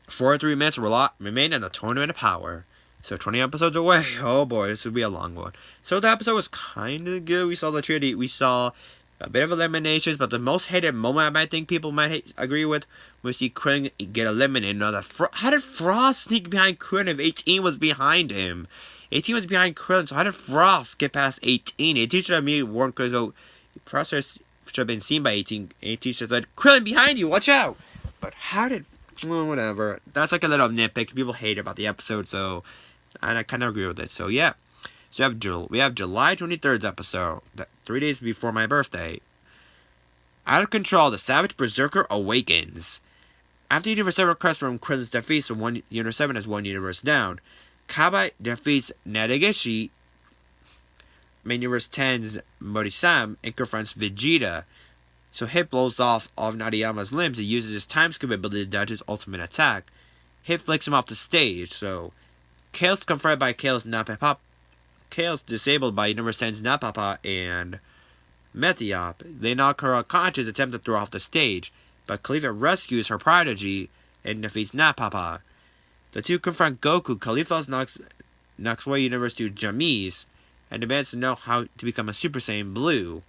[SPEAKER 1] 43 minutes remain in the Tournament of Power. So 20 episodes away. Oh boy, this would be a long one. So the episode was kind of good. We saw the Trinity. We saw a bit of eliminations, but the most hated moment I think people might agree with when we see Krillin get eliminated. How did Frost sneak behind Krillin if 18 was behind him? 18 was behind Krillin, so how did Frost get past 18? 18 should have immediately warned Krillin, so Frost should have been seen by 18. 18 should have said, Krillin behind you, watch out! But how did... Well, whatever. That's like a little nitpick. People hate about the episode, so... And I kind of agree with it, so yeah. So we have July 23rd's episode, 3 days before my birthday. Out of control, the Savage Berserker awakens. After Universe 7 requests from Krillin's defeat, so Universe 7 has one universe down. Kabai defeats Nadagishi, main Universe 10's Morisam, and confronts Vegeta. So Hit blows off all of Nadayama's limbs and uses his time skip ability to dodge his ultimate attack. Hit flicks him off the stage, so Kale's confronted by Kale's Napapa. Kale's disabled by Universe 10's Napapa and Methiop. They knock her unconscious, attempt to throw her off the stage, but Khalifa rescues her prodigy and defeats Napapa. The two confront Goku. Khalifa knocks away Universe 2 Jamise and demands to know how to become a Super Saiyan Blue.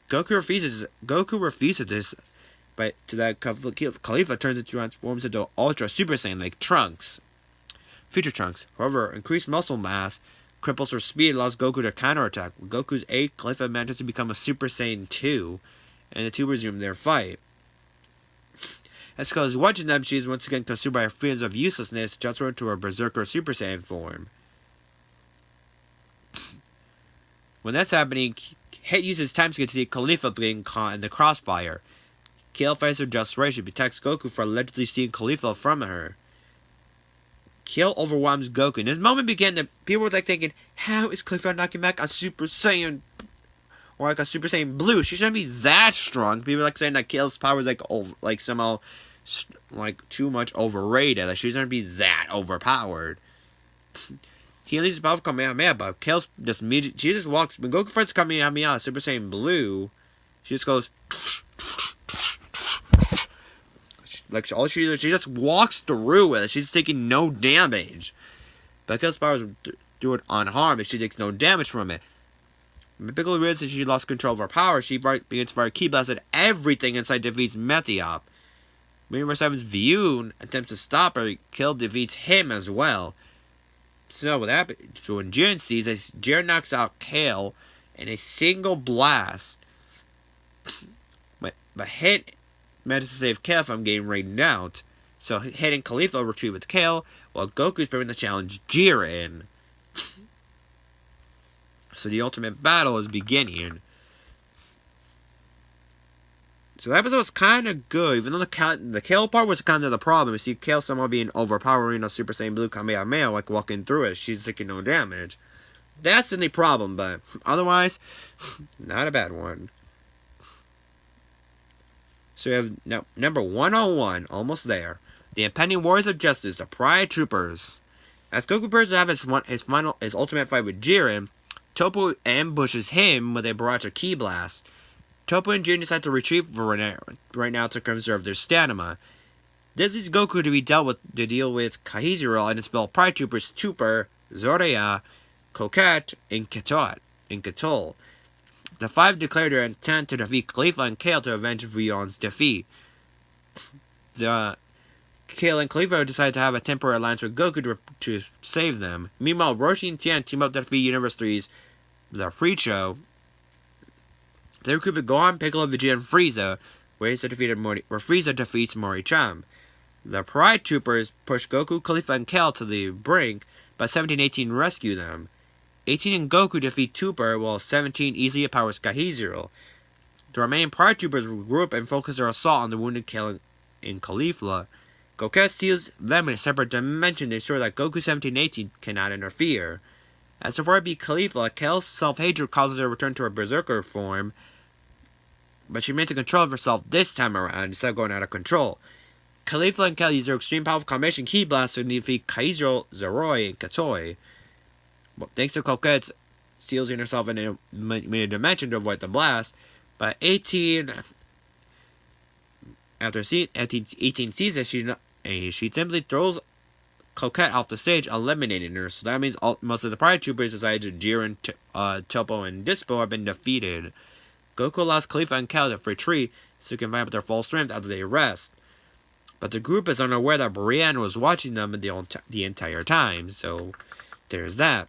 [SPEAKER 1] Goku refuses this, but to that Khalifa transforms into Ultra Super Saiyan like Trunks. Future Trunks. However, increased muscle mass cripples her speed and allows Goku to counterattack. With Goku's aid, Khalifa manages to become a Super Saiyan 2, and the two resume their fight. As Kale is watching them, she is once again consumed by her feelings of uselessness, transferred to her Berserker Super Saiyan form. When that's happening, Hit uses time skip to see Khalifa being caught in the crossfire. Kale fights her just right. She protects Goku for allegedly stealing Khalifa from her. Kale overwhelms Goku. In this moment began that people were thinking, how is Khalifa knocking back a Super Saiyan or like a Super Saiyan Blue? She shouldn't be that strong. People are saying that Kale's power is somehow too much overrated. Like she shouldn't be that overpowered. He unleashes the power of Kamehameha, but Kale's she just walks. When Goku fights Kamehameha, Super Saiyan Blue, she just goes she just walks through it. She's taking no damage. But Kale's powers do it unharmed, and she takes no damage from it. When Piccolo realizes she lost control of her power, she begins to fire Ki Blast at everything inside defeats Methiop. Universe 7's Vyun attempts to stop her. Kale defeats him as well. So what happens? So when Jiren sees this, Jiren knocks out Kale in a single blast. But Hit manages to save Kale from getting rained out. So Hit and Khalifa retreat with Kale, while Goku's preparing to challenge Jiren. So the ultimate battle is beginning. So the episode was kind of good, even though the Kale part was kind of the problem. You see Kale somehow being overpowering a Super Saiyan Blue Kamehameha, like walking through it. She's taking no damage. That's the only problem, but otherwise, not a bad one. So we have now number 101, almost there. The impending Warriors of Justice, the Pride Troopers. As Goku prepares to have his ultimate fight with Jiren, Toppo ambushes him with a barrage of Ki Blast. Toppo and Jiren decide to retreat right now to conserve their stamina. This leads Goku to deal with Kahizero and his fellow Pride Troopers Tupper, Zoraya, Coquette, and Ketol. The five declare their intent to defeat Khalifa and Kale to avenge Vyun's defeat. Kale and Khalifa decide to have a temporary alliance with Goku to save them. Meanwhile, Roshi and Tien team up to defeat Universe 3's The Pre-Show. They recruited Gohan, Piccolo, Vegeta, and Frieza, where Frieza defeats Mori-chan. The Pride Troopers push Goku, Khalifa, and Kale to the brink, but 17 and 18 rescue them. 18 and Goku defeat Tupper, while 17 easily empowers Kahizero. The remaining Pride Troopers regroup and focus their assault on the wounded Kale and Khalifa. Coquette seals them in a separate dimension to ensure that Goku 17-18 cannot interfere. As for be Caulifla, Kel's self-hatred causes her to return to her berserker form, but she maintains control of herself this time around instead of going out of control. Caulifla and Kel use their extreme powerful combination Ki Blast to defeat Kaizero, Zeroi, and Katoi. Well, thanks to Coquette's sealing herself in a dimension to avoid the blast, but 18 after 18 sees it, she simply throws Coquette off the stage, eliminating her. So that means most of the Pride Troopers, besides Jiren, Topo, and Dispo, have been defeated. Goku allows Caulifla and Kel to retreat so he can find out their full strength after they rest. But the group is unaware that Brienne was watching them the entire time, so there's that.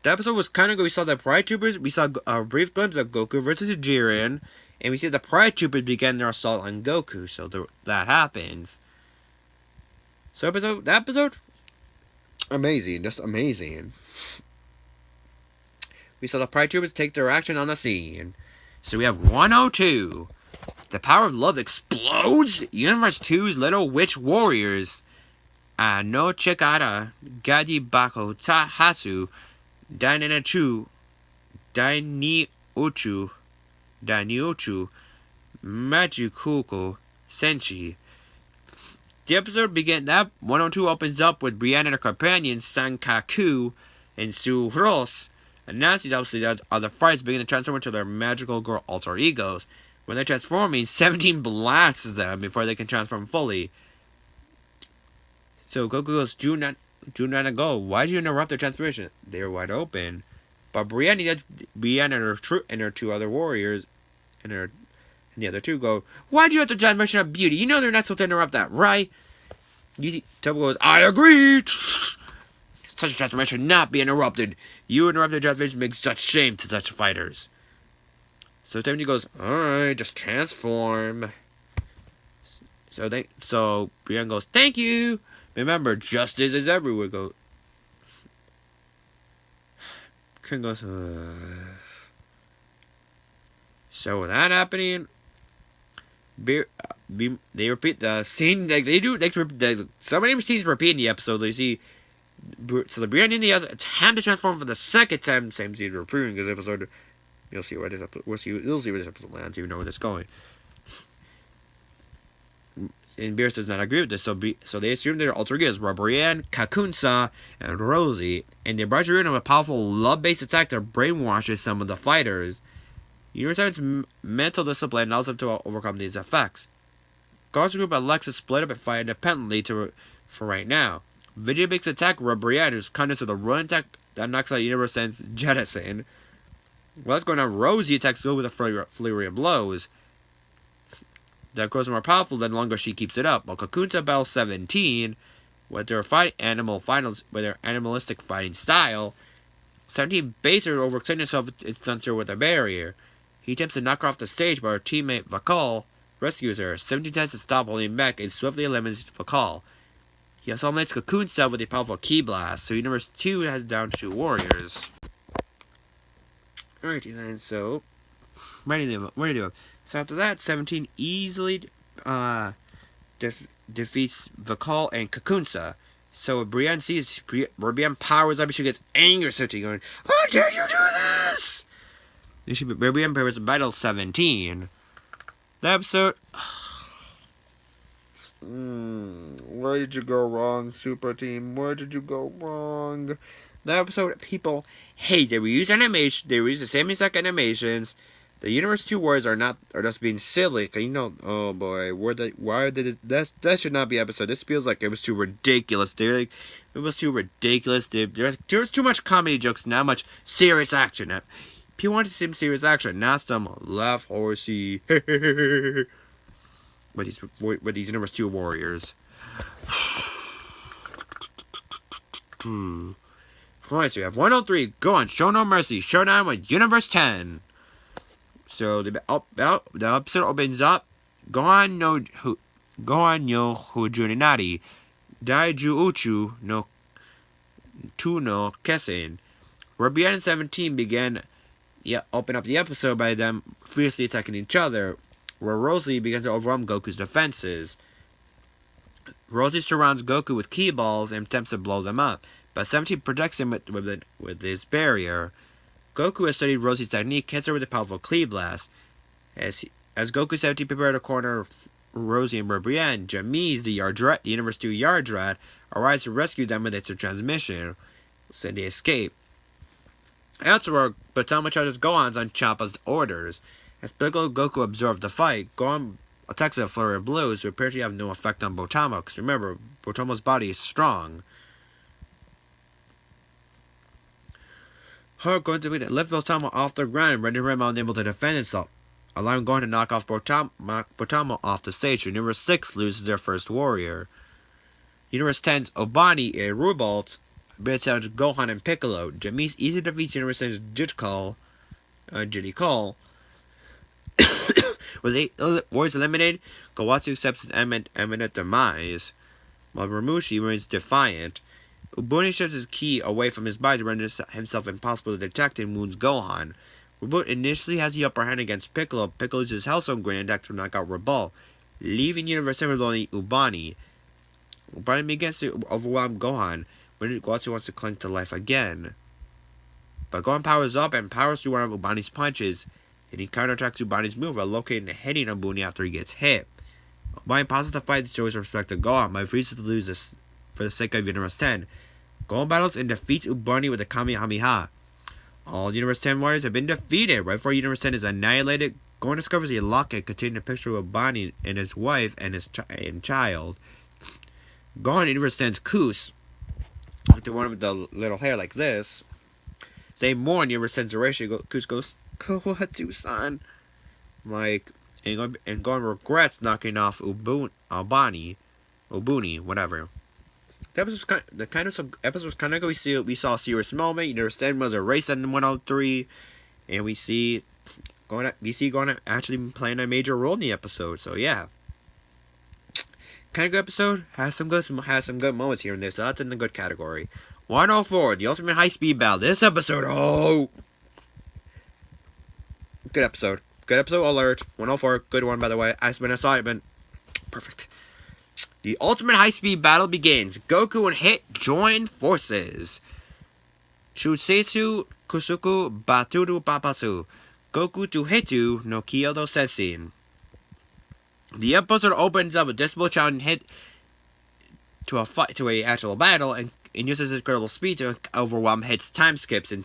[SPEAKER 1] The episode was kind of good. We saw the Pride Troopers, we saw a brief glimpse of Goku versus Jiren, and we see the Pride Troopers begin their assault on Goku, so that happens. So that episode, amazing, just amazing. We saw the Pride Troopers take their action on the scene. So we have 102. The power of love explodes. Universe 2's Little Witch Warriors. No Chikara, Gadi Bako Tahatsu, Daininachu, Dainiochu, Majukuko, Senshi. The episode begins. That 102 opens up with Brienne and her companions Sankaku and Suros announcing obviously that other fights begin to transform into their magical girl alter egos. When they're transforming, 17 blasts them before they can transform fully. So Goku goes, Junana, go. Why did you interrupt their transformation? They were wide open. But Brienne and her two other warriors and the other two go, why'd you have the transformation of beauty? You know they're not supposed to interrupt that, right? Topo goes, I agree! Such a transformation should not be interrupted. You interrupted transformation makes such shame to such fighters. So Tiffany goes, alright, just transform. So Brienne goes, thank you! Remember, justice is everywhere. Ken goes, So with that happening, they repeat the scene, like they do, so many scenes repeat in the episode. You see, so the Brienne and the other attempt to transform for the second time, same scene repeating this episode. You'll see where this episode, you'll see where this episode lands, even know where it's going. And Beerus does not agree with this, so they assume their alter egos were Brienne, Kakunsa, and Rosie, and they brought you in with a powerful love-based attack that brainwashes some of the fighters. Universe's mental discipline allows them to overcome these effects. Guards group and Alexis split up and fight independently for right now. Vegeta makes attack with Brienne, who's kindness with a run attack that knocks out Universe Sense Jettison. While that's going on, Rosie attacks Go with a flurry of blows. That grows more powerful the longer she keeps it up. While Kakunta Bell 17, with their animalistic fighting style, 17 bases her overextending herself and stunts her with a barrier. He attempts to knock her off the stage, but her teammate Vakal rescues her. 17 tries to stop holding back and swiftly eliminates Vakal. He also eliminates Kakunta with a powerful Ki Blast, so Universe 2 has down 2 warriors. Alrighty then, so ready to do. So after that, 17 easily defeats Vakal and Kakunsa. So Brienne sees, Brienne powers up and she gets angry, so she's going, how dare you do this? Brienne powers Battle 17. The episode, where did you go wrong, Super Team? Where did you go wrong? The episode, people hate. They reuse animation. They reuse the same exact animations. The Universe 2 words are just being silly. You know, oh boy, why did it? That should not be episode. This feels like it was too ridiculous. It was too ridiculous. There was too much comedy jokes, not much serious action. People want to see some serious action, not some laugh horsey. with these Universe 2 warriors. Alright, so we have 103. Go on, show no mercy. Showdown with Universe 10. So the episode opens up. Gohan yo Hujuninari. Daiju Uchu no Tu no Kesen. Rubian and 17 open up the episode by them fiercely attacking each other, where Rosalie begins to overwhelm Goku's defenses. Rosie surrounds Goku with ki balls and attempts to blow them up, but 17 protects him with his barrier. Goku has studied Rosie's technique, hits her with a powerful ki blast. As Goku 17 prepare to corner Rosie and Brienne, Jamise, the Universe 2 Yard Rat, arrives to rescue them with its transmission, so they escape. Elsewhere, Batama charges Gohan's on Champa's orders. As Piccolo Goku absorbs the fight, Gohan attacks with a flurry of blows, which appears to have no effect on Botama, because remember, Botama's body is strong. Her going to lift Botama off the ground and render him unable to defend himself, allowing Gohan to knock off Botama off the stage. Universe 6 loses their first warrior. Universe 10's Obani and Rubolt challenge Gohan and Piccolo. Jamise easily defeats Universe 10's Jitty Cole. With 8 warriors eliminated, Kawatsu accepts his imminent demise, while Ramushi remains defiant. Ubuni shifts his ki away from his body to render himself impossible to detect and wounds Gohan. Revolt initially has the upper hand against Piccolo. Piccolo uses Hellstone Grenade to knock out Revolt, leaving Universe 7 with only Ubani. Ubani begins to overwhelm Gohan when Kawatsu wants to cling to life again. But Gohan powers up and powers through one of Ubani's punches, and he counterattacks Ubani's move by locating and hitting Ubuni after he gets hit. Ubani pauses the fight to show his respect to Gohan, but refuses to lose this for the sake of Universe 10. Gohan battles and defeats Ubani with a Kamehameha. All Universe 10 warriors have been defeated. Right before Universe 10 is annihilated, Gohan discovers a locket containing a picture of Ubani and his wife and his child. Gohan Universe 10's Kus, the one with the little hair like this, they mourn Universe 10's Horatio. Kus goes, Kawatsu-san. And Gohan regrets knocking off Ubuni, whatever. The episode was kind of good. We saw a serious moment. Universe 10 was a race in 103, and we see Gohan actually playing a major role in the episode. So yeah, kind of good episode. Has some good moments here and there. So that's in the good category. 104, the Ultimate High Speed Battle. This episode, good episode. Good episode alert. 104, good one by the way. When I saw it, been perfect. The ultimate high-speed battle begins. Goku and Hit join forces. Shusetsu Kusuku Baturu Papasu. Goku to Hitu no Kyoto Sensin. The episode opens up with Disciple challenging Hit to a actual battle and uses his incredible speed to overwhelm Hit's time skips. And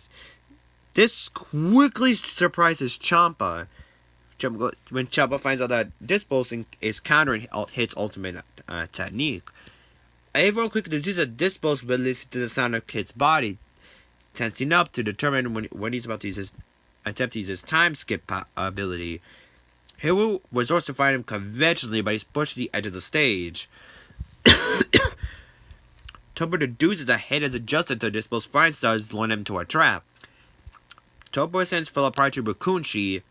[SPEAKER 1] this quickly surprises Champa. When Champa finds out that Disposing is countering Hit's ultimate technique. Everyone quickly deduces that Dispos will listen to the sound of Hit's body, tensing up to determine when he's about to attempt to use his time skip ability. Hiru resorts to fight him conventionally, but he's pushed to the edge of the stage. Topo deduces that Hit has adjusted to Dispos fine stars, luring him to a trap. Topo sends Philipparty Bukunshi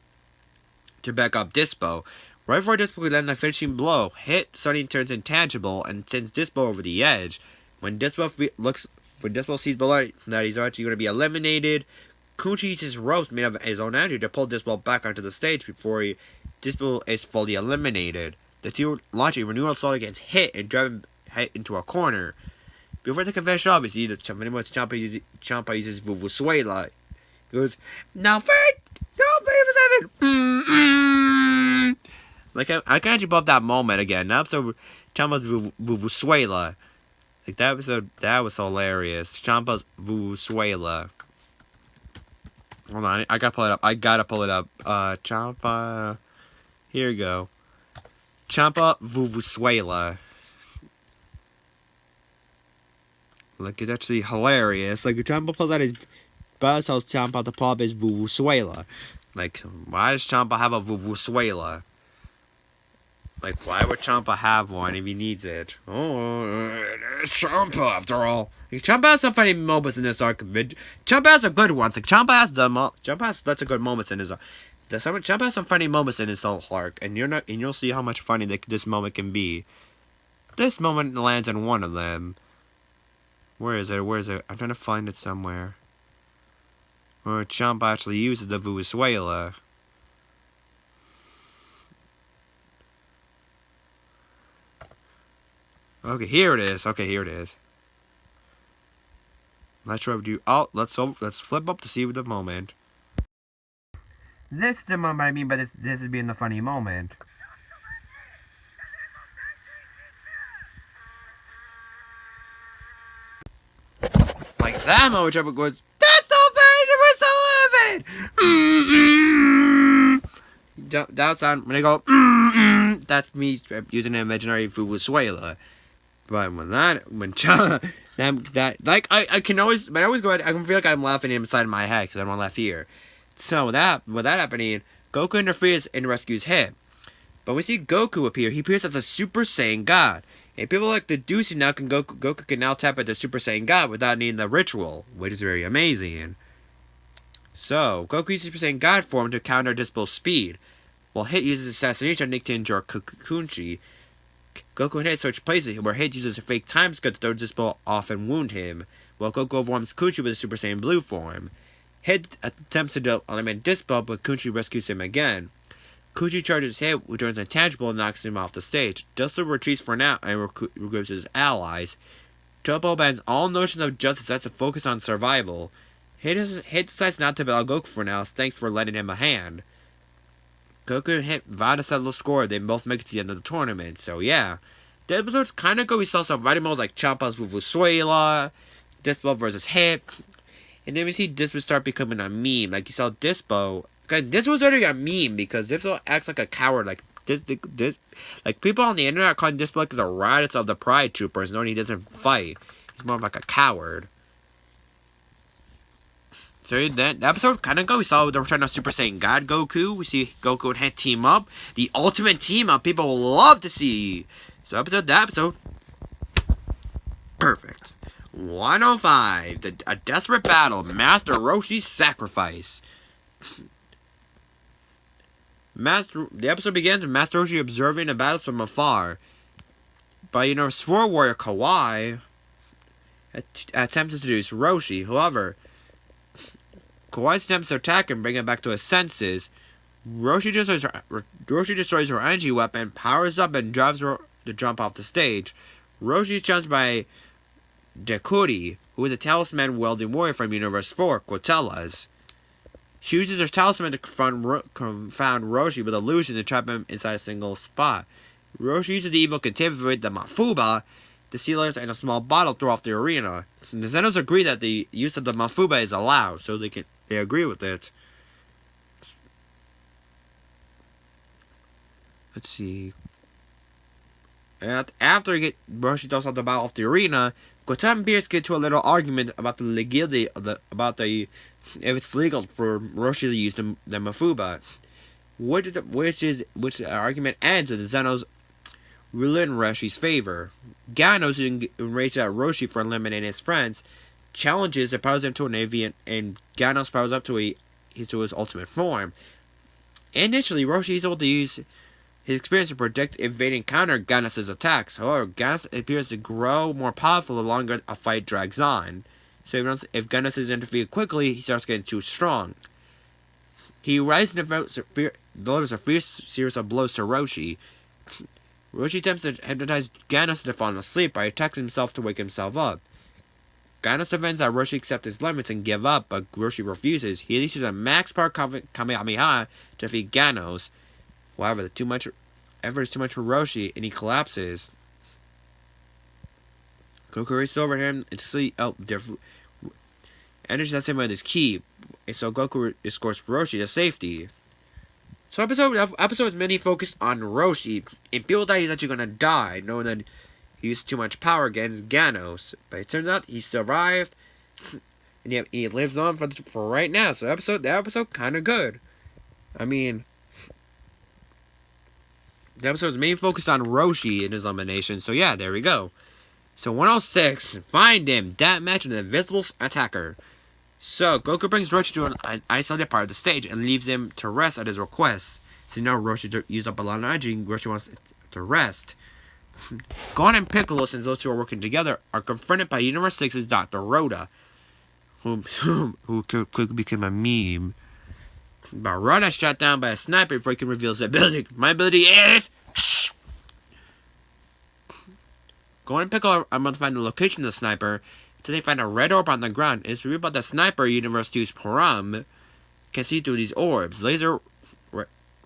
[SPEAKER 1] to back up Dispo. Right before Dispo lands a finishing blow, Hit suddenly turns intangible and sends Dispo over the edge. When Dispo sees below that he's actually going to be eliminated, Kunchi uses ropes made of his own energy to pull Dispo back onto the stage before Dispo is fully eliminated. The two launch a renewal assault against Hit and drive him into a corner. Before they can finish off, you see that Champa uses Vuvusuela. He goes, "Now fight! No, favor 7! Like, I can actually put up that moment again. That episode, Champa's Vuvusuela. Like, that episode, that was hilarious. Champa's Vuvusuela. Hold on, I gotta pull it up. Champa. Here we go. Champa Vuvusuela. Like, it's actually hilarious. Like, Champa pulls out his buzz, tells Champa to pull up his Vuvusuela. Like, why does Champa have a Vuvusuela? Like, why would Champa have one if he needs it? Oh, it's Champa after all. Like, Champa has some funny moments in this arc. Champa has some good ones. Like, Champa has lots of good moments in his arc. Champa has some funny moments in his whole arc, and you'll see how much funny this moment can be. This moment lands in one of them. Where is it? I'm trying to find it somewhere. Where Champa actually uses the Vuvusuela. Okay, here it is. Okay, here it is. Let's do. Oh, let's flip up to see the moment. This is the moment I mean by this. This is being the funny moment. Like that moment, Trevor goes, "That's so bad, we're still living." That sound when they go, that's me using an imaginary Venezuela. But when I can always, when I always go ahead, I can feel like I'm laughing inside my head because I don't laugh here. So with that happening, Goku interferes and rescues him. But when we see Goku appear, he appears as a Super Saiyan God. And people like deducing now Goku can now tap into Super Saiyan God without needing the ritual, which is very amazing. So, Goku uses Super Saiyan God form to counter Dispo's speed, while Hit uses assassination technique to injure Kukunchi. Goku and Hit switch places, where Hit uses a fake time skip to throw Dispo off and wound him, while Goku overwhelms Kuchi with a Super Saiyan Blue form. Hit attempts to eliminate Dispo, but Kuchi rescues him again. Kuchi charges Hit, which turns intangible and knocks him off the stage. Dustin retreats for now and regroups his allies. Topo bans all notions of justice as to focus on survival. Hit decides not to battle Goku for now, thanks for lending him a hand. Goku and Hit vow to settle the score, they both make it to the end of the tournament, so yeah. The episodes kind of go, we saw some fighting modes like Champa's with Venezuela, Dispo versus Hit, and then we see Dispo start becoming a meme, like you saw Dispo. This was already a meme because Dispo acts like a coward. Like like people on the internet are calling Dispo like the Raditz of the Pride Troopers, knowing he doesn't fight. He's more of like a coward. So that episode kind of go. We saw the return of Super Saiyan God Goku. We see Goku and Hit team up, the ultimate team up. People will love to see. So that episode, perfect. 105, a desperate battle, Master Roshi's sacrifice. The episode begins with Master Roshi observing the battles from afar. But Sword Warrior Kawhi attempts to seduce Roshi. However, Kawhi's attempts to attack and bring him back to his senses. Roshi destroys her energy weapon, powers up, and drives her to jump off the stage. Roshi is challenged by Dekuri, who is a talisman-wielding warrior from Universe 4, Quotelas. She uses her talisman to confound Roshi with illusion to trap him inside a single spot. Roshi uses the evil containment, the Mafuba, the sealers, and a small bottle to throw off the arena. The Zenos agree that the use of the Mafuba is allowed, so they agree with it. Let's see. After Roshi throws off the bottle off the arena, Goten and Pierce get into a little argument about the legality of if it's legal for Roshi to use the Mafuba, which argument ends with the Zenos ruling in Roshi's favor. Ganos, who enraged at Roshi for eliminating his friends, challenges and powers him to a navy, and Ganos powers up to his ultimate form. Initially, Roshi is able to use his experience to predict, evade, and counter Ganos' attacks. However, Ganos appears to grow more powerful the longer a fight drags on. So if Ganos is interfered quickly, he starts getting too strong. He rises and delivers a fierce series of blows to Roshi. Roshi attempts to hypnotize Ganos to fall asleep by attacking himself to wake himself up. Ganos defends that Roshi accepts his limits and give up, but Roshi refuses. He uses a max power Kamehameha to defeat Ganos. However, effort is too much for Roshi, and he collapses. Goku races over him and sleep. Energy that same is key, and so Goku escorts Roshi to safety. So episode is mainly focused on Roshi, and people thought he's actually gonna die, knowing that he used too much power against Ganos. But it turns out he survived, and he lives on for right now. So the episode kind of good. I mean, the episode is mainly focused on Roshi and his elimination. So yeah, there we go. So 106, find him. That match with an invisible attacker. So Goku brings Roshi to an isolated part of the stage and leaves him to rest at his request. So Roshi used up a lot of energy and Roshi wants to rest. Gon and Piccolo, since those two are working together, are confronted by Universe 6's Dr. Rhoda, who quickly became a meme. But Rhoda is shot down by a sniper before he can reveal his ability. My ability is... Gohan and Piccolo are able to find the location of the sniper. So they find a red orb on the ground. It's revealed that the sniper Universe 2's Param can see through these orbs. Laser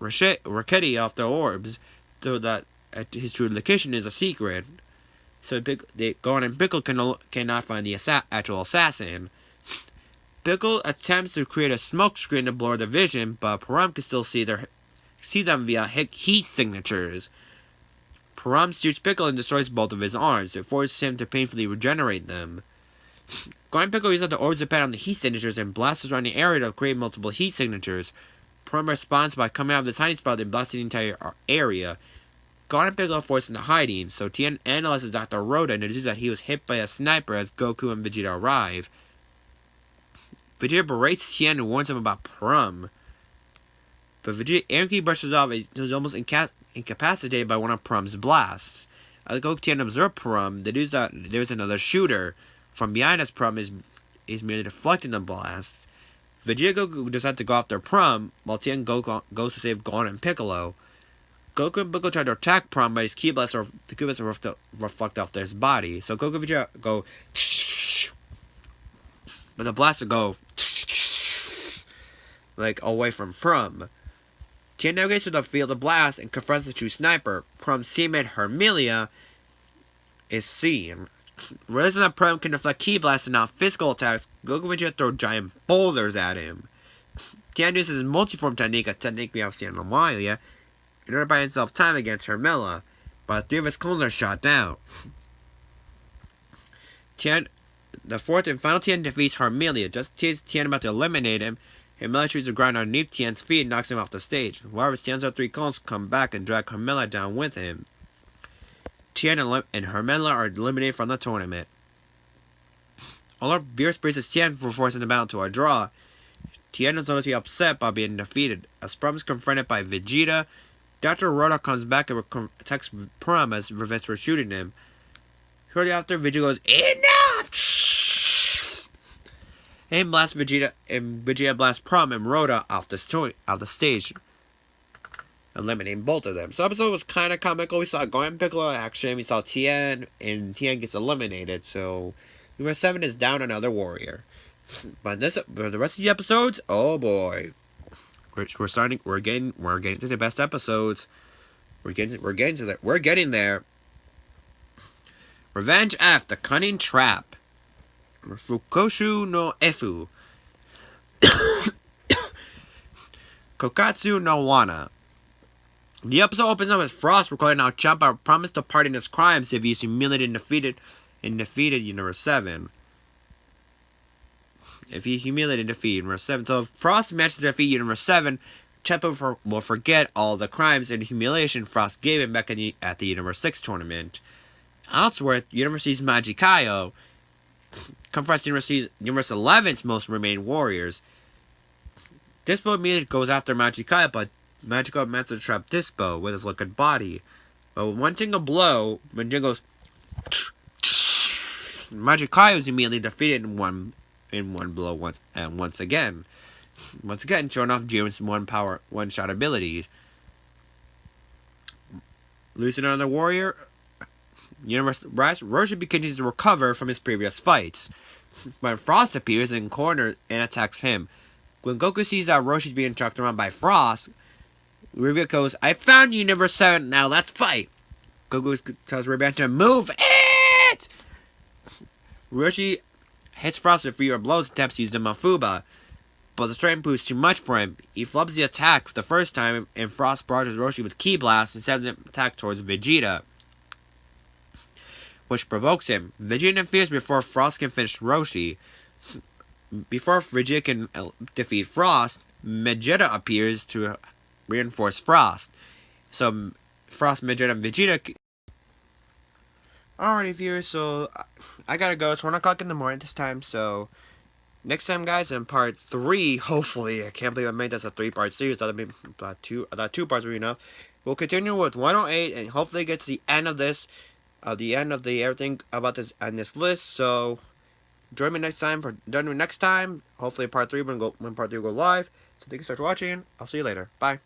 [SPEAKER 1] ricochetti off the orbs, so that his true location is a secret. So Gohan and Piccolo cannot find the actual assassin. Piccolo attempts to create a smoke screen to blur the vision, but Param can still see them via heat signatures. Param shoots Piccolo and destroys both of his arms. It forces him to painfully regenerate them. Gohan and Piccolo use the orbs depend on the heat signatures and blast around the area to create multiple heat signatures. Param responds by coming out of the tiny spot and blasting the entire area. Gohan and Piccolo are forced into hiding, so Tien analyzes Dr. Rhoda and notices that he was hit by a sniper as Goku and Vegeta arrive. Vegeta berates Tien and warns him about Param. But Vegeta angrily brushes off as he was almost incapacitated by one of Param's blasts. As Goku Tien observes Param, they deduce that there's another shooter. From behind us, Param is merely deflecting the blasts. Vegeta and Goku decide to go after Param, while Tien goes to save Gohan and Piccolo. Goku and Piccolo try to attack Param, but his ki blasts reflect off his body. So Goku and Vegeta go, but the blasts go like away from Param. Tien navigates to the field of blast and confronts the true sniper. Param's teammate Hermilia is seen. Realizing that Param can deflect ki blasts and not physical attacks, Goku and Vegeta throw giant boulders at him. Tien uses his multiform technique, a technique we haven't seen in a while yet, in order to buy himself time against Hermilia, but 3 of his clones are shot down. The fourth and final Tien defeats Hermilia. Just as Tien about to eliminate him, Hermilia shoots the ground underneath Tien's feet and knocks him off the stage. However, Tien's other 3 clones come back and drag Hermilia down with him. Tien and Hermilia are eliminated from the tournament. Although viewers praises Tien for forcing the battle to a draw, Tien is notably upset by being defeated. As Param is confronted by Vegeta, Dr. Rhoda comes back and attacks Param as revenge for shooting him. Shortly after, Vegeta goes, "Enough!" And Vegeta blasts Param and Rhoda off the stage, eliminating both of them. So the episode was kind of comical. We saw Gohan and Piccolo action. We saw Tien, and Tien gets eliminated. So number 7 is down another warrior. But the rest of the episodes, oh boy, we're getting to the best episodes. We're getting there. Revenge F, the Cunning Trap. Fukoshu no Efu. Kokatsu no Wana. The episode opens up with Frost recording how Champa promised to pardon his crimes if he's humiliated and defeated Universe 7. If he humiliated and defeated Universe 7. So if Frost manages to defeat Universe 7, Champa will forget all the crimes and humiliation Frost gave him back at the Universe 6 tournament. Elsewhere, Universe 6's Magicayo confronts Universe 11's most remaining warriors. Dispo immediately goes after Magicayo, but Magicayo manages to trap Dispo with his liquid body. But with one single blow, when Jin goes, Magicayo is immediately defeated in one blow once again. Once again, showing off Jiren's one-shot abilities. Losing another warrior, Roshi continues to recover from his previous fights. But Frost appears in corner and attacks him. When Goku sees that Roshi's being chucked around by Frost, Ruby goes, "I found Universe 7, now let's fight!" Goku tells Ruby to move it! Roshi hits Frost with 3 blows and attempts to use the Mafuba, but the strength proves too much for him. He flubs the attack the first time, and Frost barrages Roshi with Ki Blast and sends him attack towards Vegeta, which provokes him. Vegeta interferes before Frost can finish Roshi. Before Vegeta can defeat Frost, Vegeta appears to reinforce Frost. So Frost, Vegeta, and Vegeta. Alrighty, viewers, so I gotta go. It's 1 o'clock in the morning this time, so next time, guys, in part 3, hopefully, I can't believe I made this a 3-part series. That'll be about 2 parts, enough. We'll continue with 108 and hopefully get to the end of this. Everything about this and this list. So join me next time Hopefully part 3 when part 3 will go live. So thank you so much for watching. I'll see you later. Bye.